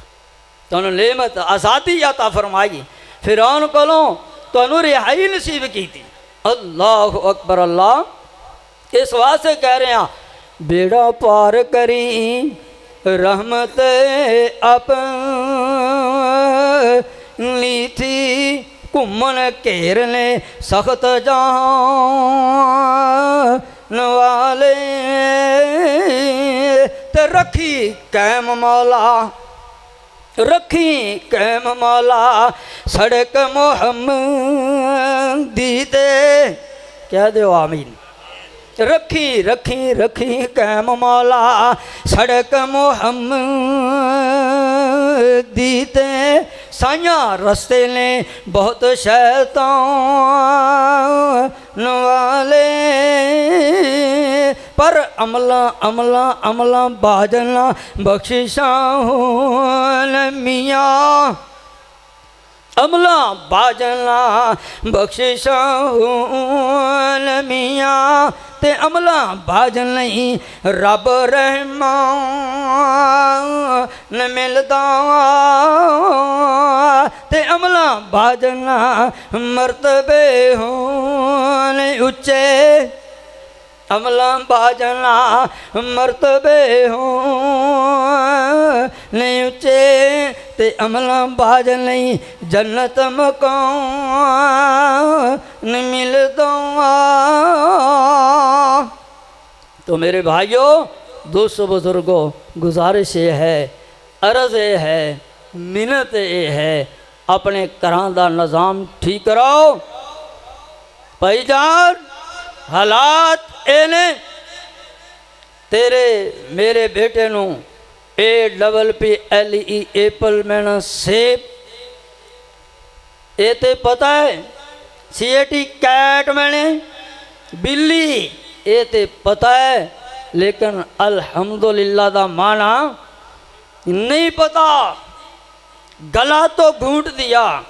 तुहानू नेमत आज़ादी अता फरमाई, फिरौन कोलों तुहानू रिहाई नसीब की थी। अल्लाह अकबर। अल्लाह इस वास्ते कह रहे हैं बेड़ा पार करी रहमत अपनी थी, घूमन घेरने सख्त जान वाले ते रखी कैम मौला, रखी कैम मौला सड़क मोहम्मदी ते। कह दो आमीन। रखी रखी रखी कैम मौला सड़क मोहम्मदी ते। साइया रस्ते ने बहुत शैतान वाले, पर अमला अमला अमला बाजना बख्शिशान मियाँ, अमला बाजना बख्शिशान मियाँ ते अमला बाजन नहीं रब रहमान मिलदा ते अमला बाजना मर्तबे होन उच्चे, अमला बाजना मर्तबे होन उच्चे ते अमला बाज नहीं जन्नत मकान मिलदा। तो मेरे भाइयों दोस्तों बुजुर्गों, गुजारिश ये है, अर्ज़ ये है, मिन्नत ये है, अपने घरां दा निज़ाम ठीक कराओ। भाईजान हालात ये ने, तेरे मेरे बेटे नू APPLE एप्पल मैंने सेब ये तो पता है, CAT कैट मैंने बिल्ली ये तो पता है, लेकिन अल्हम्दुलिल्लाह दा माना नहीं पता। गला तो घूंट दिया,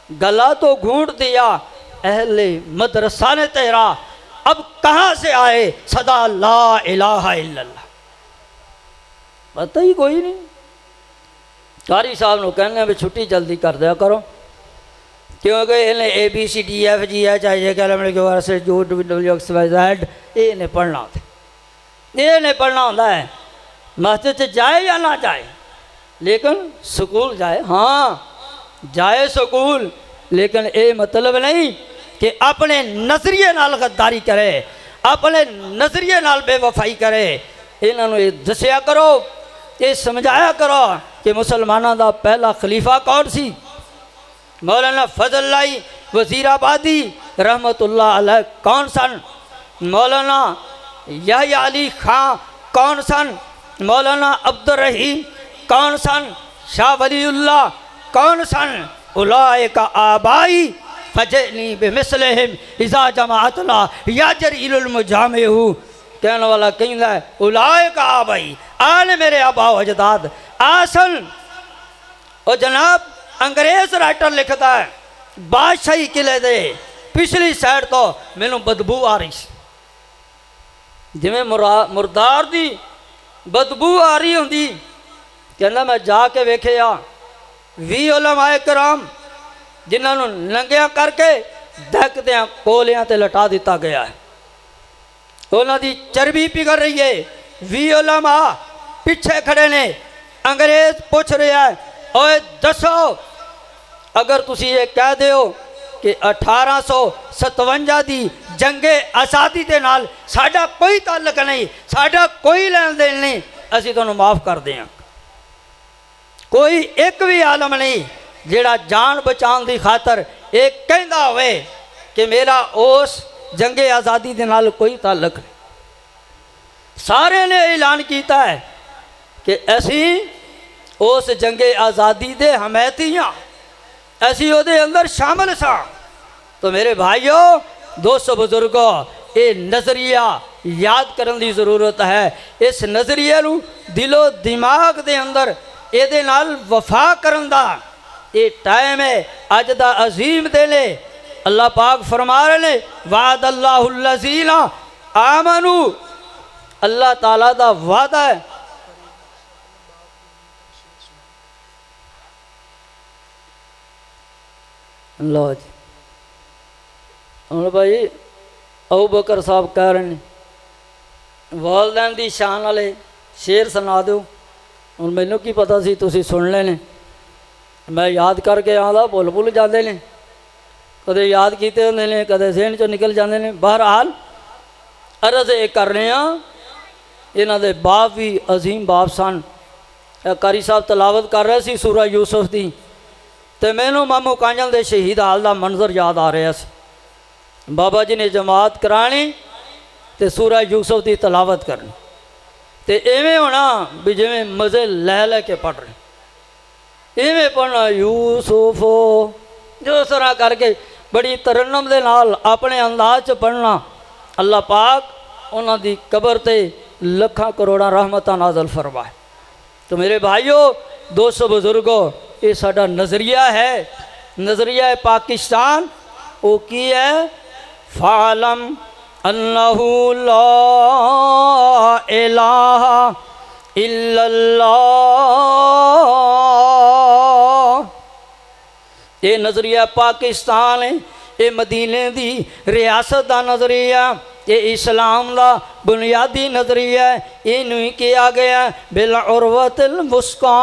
गला तो घूंट दिया अहले मदरसा ने तेरा, अब कहाँ से आए सदा ला इलाहा इल्लल्लाह, पता ही कोई नहीं। कारी साहब को कहने भी छुट्टी जल्दी कर दिया करो, क्योंकि इन्हें ABCDFGH ये नहीं पढ़ना होता, ये नहीं पढ़ना होता है। मस्जिद से जाए या ना जाए, लेकिन स्कूल जाए, हाँ जाए स्कूल, लेकिन ये मतलब नहीं कि अपने नजरिए नाल गद्दारी करे, अपने नजरिए नाल बेवफाई करे। इन्होंने ये दसिया करो, ये समझाया करो कि मुसलमानों का पहला खलीफा कौन सी। मौलाना फजल वजीराबादी रहमतुल्लाह अलैह कौन सन, मौलाना यहया अली खां कौन सन, मौलाना अब्दुर रहीम कौन सन, शाह वलीउल्लाह कौन सन। उलाए का आबाई फजनी बेमिसलहिम इज़ा जमाअतना याजरील मुजामिहु। कहने वाला कहता है उलाए का आबाई, आने मेरे आबा अजदाद आसन। और जनाब अंग्रेज राइटर लिखता है बादशाही किले दे पिछली साइड तो मैनू बदबू आ रही सी, जिमें मुर्दार दी बदबू आ रही होंगी। कहना मैं जाके वेखिया 20 उलमाए कराम जिन्होंने नंगिया करके दहकद्या कोलियां ते लटा दिता गया है, उन्हों की चर्बी पिघल रही है। 20 उलमा पिछे खड़े ने, अंग्रेज पूछ रहा है ओए दसो अगर तुसी ये कह दो कि 1857 की जंगे आज़ादी के नाल साडा कोई ताल्लुक नहीं, साडा कोई लेन देन नहीं, असी तुहानू माफ़ कर दें। कोई एक भी आलम नहीं जेड़ा जान बचाने की खातर एक कहता होवे कि मेरा उस जंगे आज़ादी के नाल कोई ताल्लुक नहीं। सारे ने ऐलान किया है कि असी उस जंगे आज़ादी दे हमैतियाँ असी उहदे अंदर शामिल सा। तो मेरे भाइयों दोस्तों बुजुर्गों ये नज़रिया याद करने की ज़रूरत है। इस नज़रिए नूं दिलो दिमाग दे अंदर ये नाल वफा करन दा ये टाइम है। अज दा अजीम दिन है। अल्लाह पाक फरमा रहे ने वाद अल्लाहुल्लज़ीना आमनू, अल्लाह ताला दा वादा है। लो जी हूँ भाई अबू बकर साहब कह रहे हैं वालदैन की शान वाले शेर सुना दो। हूँ मैनू की पता सी तुसी सुन लेने, मैं याद करके आँदा भुल भुल जाते हैं, कदे याद किए होंगे ने कदे जहन चो निकल जाते हैं। बहरहाल अर्ज ये कर रहे हैं इन्हों के बाप भी अजीम बाप सन। कारी साहब तलावत कर रहे सी सूरा यूसुफ की, तो मैनू मामू कांजल के शहीद हाल का मंजर याद आ रहा सी। बाबा जी ने जमात करानी तो सूरा यूसुफ की तलावत करनी, तो इवें होना भी जिमें मज़े लै के पढ़ रहे, इवें पढ़ना यूसुफो जो इस तरह करके बड़ी तरन्नम दे नाल अपने अंदाज च पढ़ना। अल्लाह पाक उन्हां दी कबर ते लखां करोड़ां रहमतां नाज़िल फरमाए। तो मेरे भाइयों दोस्तों बुजुर्गों ये साडा नज़रिया है, नज़रिया है पाकिस्तान। वो की है फ़ालम अन्नहु ला इलाहा इल्लल्लाह। ये नज़रिया पाकिस्तान है, ये मदीने दी रियासत का नज़रिया, ये इस्लाम का बुनियादी नज़रिया है। इनू ही किया गया बिल उर्वतिल वुस्का,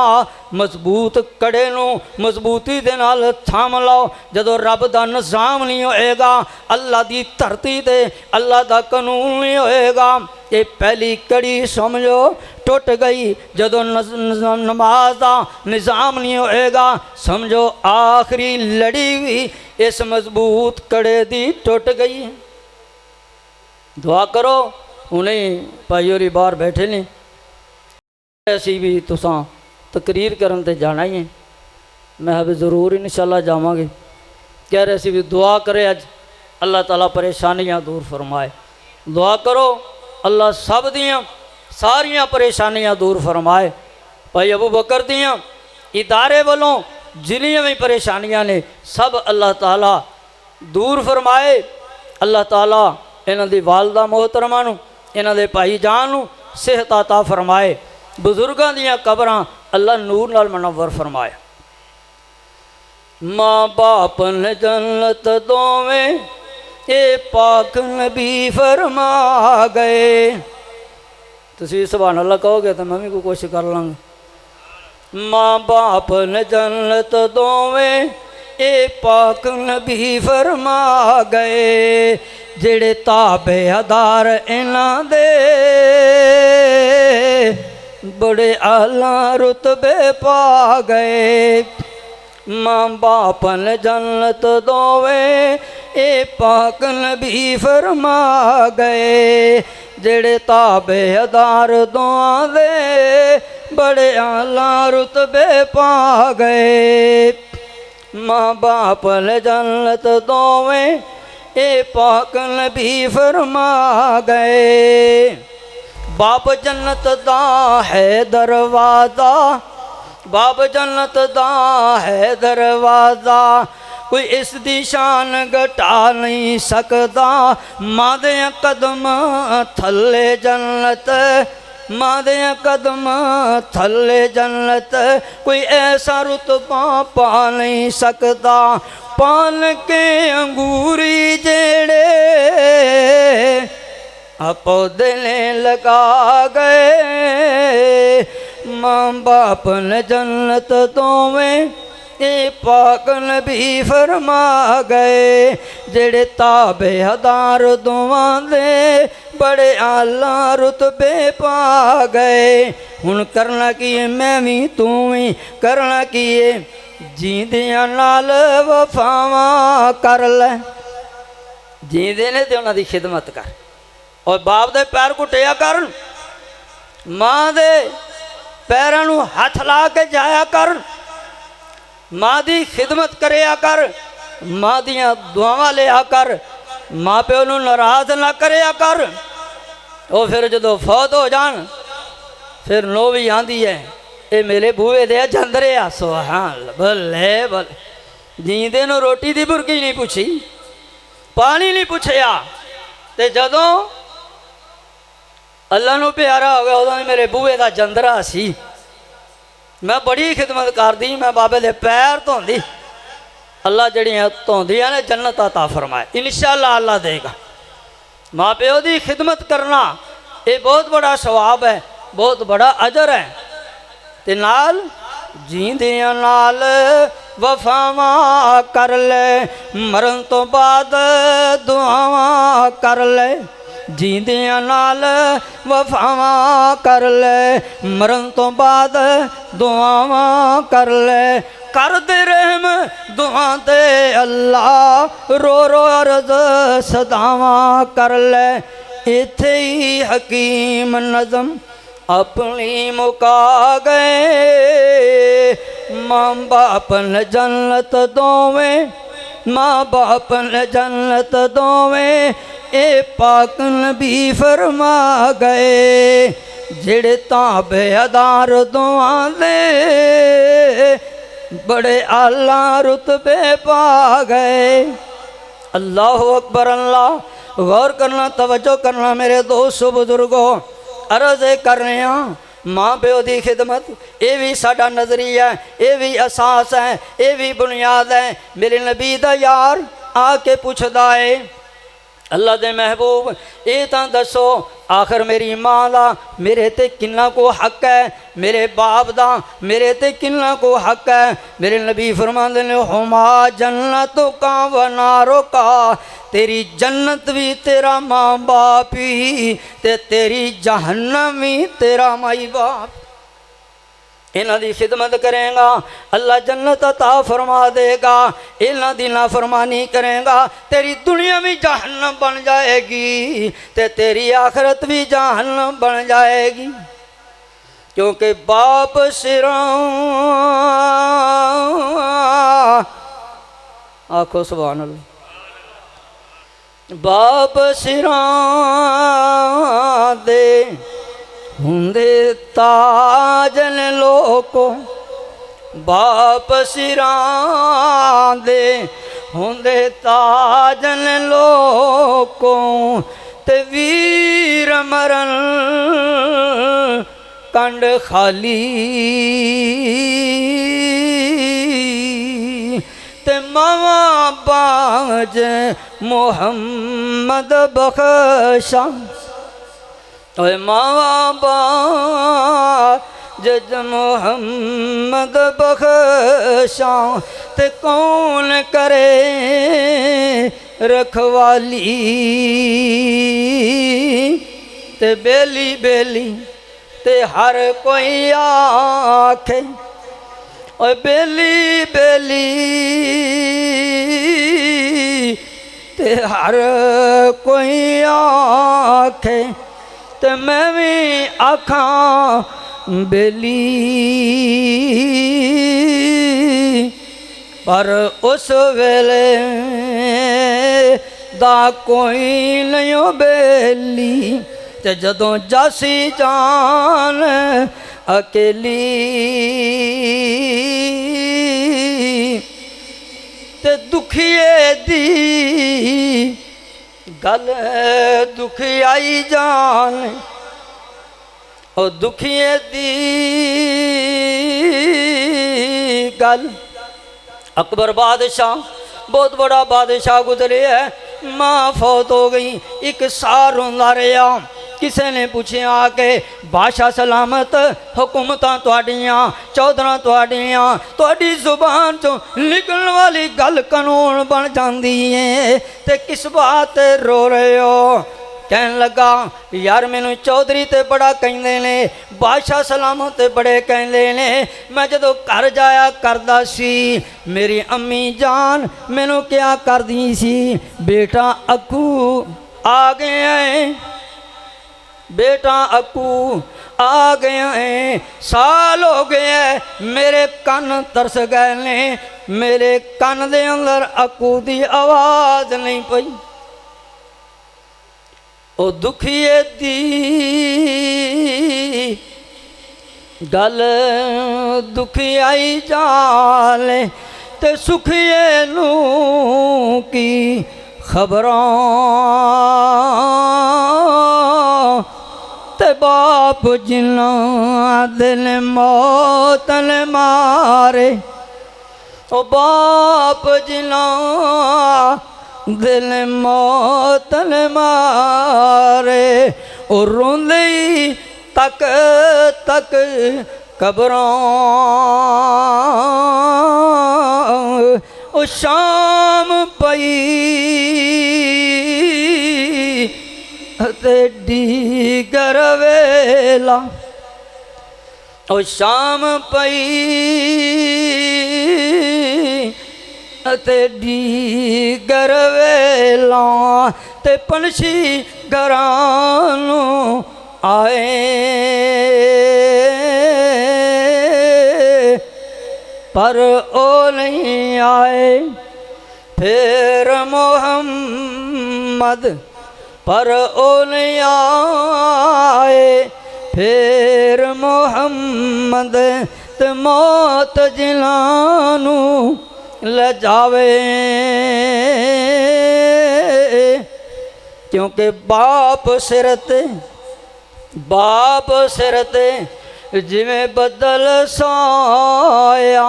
मजबूत कड़े नू मजबूती दे नाल थाम लाओ। जदों रब दा निज़ाम नहीं होएगा, अल्लाह दी धरती ते अल्लाह दा कानून नहीं होएगा, ये पहली कड़ी समझो टुट गई। जदों नमाज का निज़ाम नहीं होएगा, समझो आखिरी लड़ी भी इस मजबूत कड़े दी टुट गई है। दुआ करो उन्हें भाई होरी बाहर बैठे ने, असी भी तुसां तकरीर करन ते जाना ही है। मैं अभी ज़रूर इंशाअल्लाह जावांगे। कह रहे सी भी दुआ करे अज अल्लाह ताला परेशानियां दूर फरमाए। दुआ करो अल्लाह सब दियां सारियां परेशानियां दूर फरमाए। भाई अबू बकर दियां इदारे वालों जिन्नियां भी परेशानियां ने सब अल्लाह ताला दूर फरमाए। अल्लाह ताला इन्हां दी वालदा मोहतरमा नूं इन्हां दे भाई जान नूं सेहत अता फरमाए। बुजुर्गां दियां कबरां अल्लाह नूर नाल मुनव्वर फरमाए। माँ बाप ने जन्नत दोवें ये पाक नबी फरमा गए। तुसीं सुभान अल्लाह कहोगे तो मैं भी कोई कोशिश कर लांगा। माँ बाप ने जन्नत दोवें ये पाक नबी फरमा गए, जेड़े ताबे अदार इन्हां दे बड़े आला रुतबे पा गए। माँ बाप ने जन्नत दोवें ये पाक नबी फरमा गए, जेड़े ताबे अदार दुआ दे बड़े आला रुतबे पा गए। माँ बाप ने जन्नत दोवें ये पाक नबी फरमा गए। बाप जन्नत दा है दरवाज़ा, बाप जन्नत दा है दरवाज़ा, कोई इस दी शान घटा नहीं सकता। मां दे कदम थल्ले जन्नत, मां दे कदम थल्ले जन्नत, कोई ऐसा रुतबा पा नहीं सकता। पान के अंगूरी जेड़े पौधे ने लगा गए। माँ बाप ने जन्नत दोवें ये पाक नबी फरमा गए, जेड़े ताबे अदार दुआ दे बड़े आला रुतबे पा गए। हुण करना की है मैं भी तू भी करना की है, जींदियां नाल वफावा कर ले। जींदे ने ते उन्हां दी खिदमत कर और बाप दे पैर घुटिया कर, माँ दे पैरों नूं हथ ला के जाया कर, माँ की खिदमत करया कर, माँ दियाँ दुआवां लिया कर, माँ प्यो नूं नाराज ना करया कर। वो फिर जदों फौत हो जान फिर नो भी आंदी है ये मेरे बूहे दे जंदरे आ। सुभान बल्ले बल्ले, जींदे नूं रोटी दी बुरकी नहीं पूछी, पानी नहीं पूछया, ते जदों अल्लाह नूं प्यारा हो गया उदों मेरे बूहे दा जंदरा सी। मैं बड़ी खिदमत करदी, मैं बाबे दे पैर धोंदी। अल्लाह जड़ियाँ धोंदियां ने जन्नत अता फरमाए इंशाअल्लाह अल्लाह देगा। माँ प्यो की खिदमत करना ये बहुत बड़ा सवाब है, बहुत बड़ा अजर है। ते नाल जींदियां नाल वफावां कर ले, मरण तो बाद दुआवां कर ले। जींदियां नाल वफावां कर ले, मरण तो बाद दुआवां कर ले। कर दे रहम दुआ दे अल्लाह, रो रो अर्ज सदावां कर ले। इथे ही हकीम नज़म अपनी मुका गए, माँ बाप न जन्नत दोवें, माँ बाप न जन्नत दोवें, ए पाक नबी फरमा गए। जेड़े ताबेदार दुआ दे बड़े आला रुतबे पा गए। अल्लाह अकबर अल्लाह। गौर करना, तवज्जो करना मेरे दोस्तों बुजुर्गों, अर्ज कर रहे हैं माँ प्यो की खिदमत ये भी साडा नज़रिया है, ये भी असास है, ये भी बुनियाद है। मेरे नबी दा यार आके पुछदा है अल्लाह दे महबूब ये तो दसो आखिर मेरी माँ का मेरे ते किन्ना को हक है, मेरे बाप का मेरे ते किन्ना को हक है। मेरे नबी फरमाते ने हुमा जन्नत का व नारो का, तेरी जन्नत भी तेरा माँ बाप ही, ते तेरी जहन्नम भी तेरा माई बाप। इन्हां दी खिदमत करेगा अल्लाह जन्नत अता फरमा देगा, इन्हां दी नाफरमानी करेगा तेरी दुनिया भी जहन्नम बन जाएगी, ते तेरी आखिरत भी जहन्नम बन जाएगी। क्योंकि बाप सिरों, आखो सुभान अल्लाह, बाप सिरों दे हुंदे ताजन लोको, बाप सिरां दे हुंदे ताजन लोको, ते वीर मरन कंड खाली, ते मावा बाज मोहम्मद बख्शा, ओए मावा जज मोहम्मद बख्शा, ते कौन करे रखवाली, ते बेली बेली ते हर कोई आखे, ओए बेली बेली ते हर कोई आखे, ते मैं भी आखा बेली, पर उस वेले दा कोई नहीं बेली, ते जदों जासी जान अकेली, ते दुखिए दी गल दुखियाई जान, और दुखिए दी गल। अकबर बादशाह बहुत बड़ा बादशाह गुजरे है, माँ फौत हो गई, एक सार रोंदा रहा। किसी ने पूछा आके बादशाह सलामत हुकूमत तुहाडियां चौधरा तुहाडियां, तुहाडी जुबान चो निकलने वाली गल कानून बन जाती है, ते किस बात रो रहे हो? कहन लगा यार मैनू चौधरी ते बड़ा कहते ने, बादशाह सलामत ते बड़े कहते ने। मैं जदों घर जाया करदा सी मेरी अम्मी जान मैनू क्या करदी सी, बेटा अक्कू आ गए हैं, बेटा अक्कू आ गया है, साल हो गया है, मेरे कन तरस गए ने, मेरे कन दे अंदर अकू दी आवाज़ नहीं पई। ओ दुखिए दी गल दुखियाई जाले ते सुखिए नू की खबरों ते बाप जिन्ना दिल मौतन मारे, ओ बाप जिन्ना दिल मौतन मारे, ओ रोंदे तक तक कब्रों, ओ शाम पई ते डीगर वेला, ओ शाम पई ते डीगर वेला, ते पंछी घरां नूं आए, पर ओ नहीं आए। फिर मोहम्मद पर ओ नहीं आए, फिर मोहम्मद ते मौत जिन्हां ले जावे, क्योंकि बाप सिर ते जिमें बदल साया,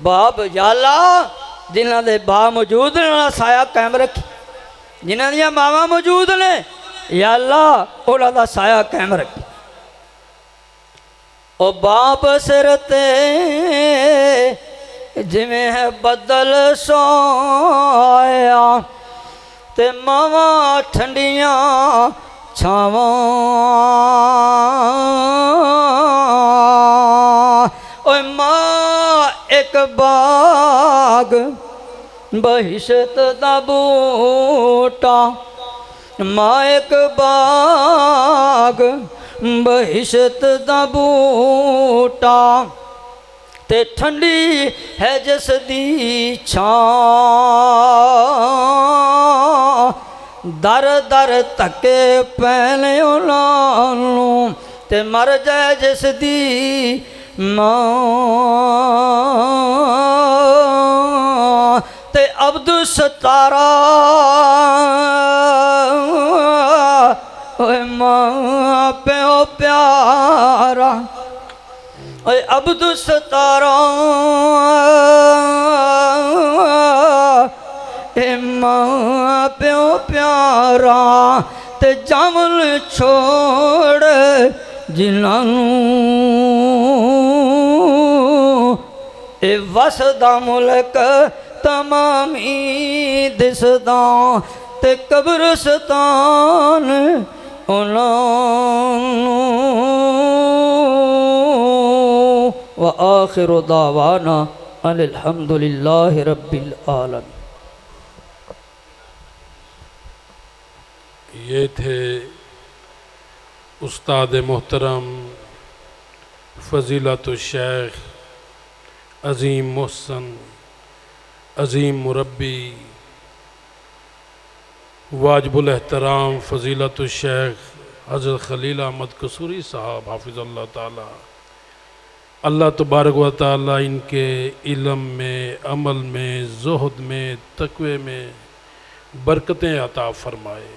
बाप याला जिन्हां दे बा मौजूद ने उन्हां साया कायम रखी, जिन्हां दियां मावां मौजूद ने याला उन्हां दा साया कायम रखी। ओ बाप सिर ते जिमें है बदल सोया, ते मावां ठंडियां छावां, ओए मां एक बाग बहिशत दा बूटा, मां एक बाग बहिशत दा बूटा, ते ठंडी है जिस दी छां, दर दर धक्के पैने उन्हां नूं, ते मर जाए जिस दी मां, ते अब्दुल सतारा ओए मां प्यो प्यारा, ओए अब्दुल सतारा ए मां प्यो प्यारा, ते जामल छोड़ जिन्हां ए वसदा मुल्क तमामी दिसदा, ते कब्रस्तान उन्हां व आखिरु दावाना अनिल हम्दुलिल्लाहि रब्बिल आलमीन। ये थे उस्ताद मोहतरम फ़ज़ीलतुल शेख अज़ीम मोहसन अज़ीम मुरब्बी वाजिबुल एहतराम फ़ज़ीलतुल शेख हज़रत खलील अहमद कसूरी साहब हाफ़िज़ल्लाह ताला। अल्लाह तबारक व तआला इनके इल्म में, अमल में, ज़ुहद में, तक़वे में बरकतें अता फ़रमाए।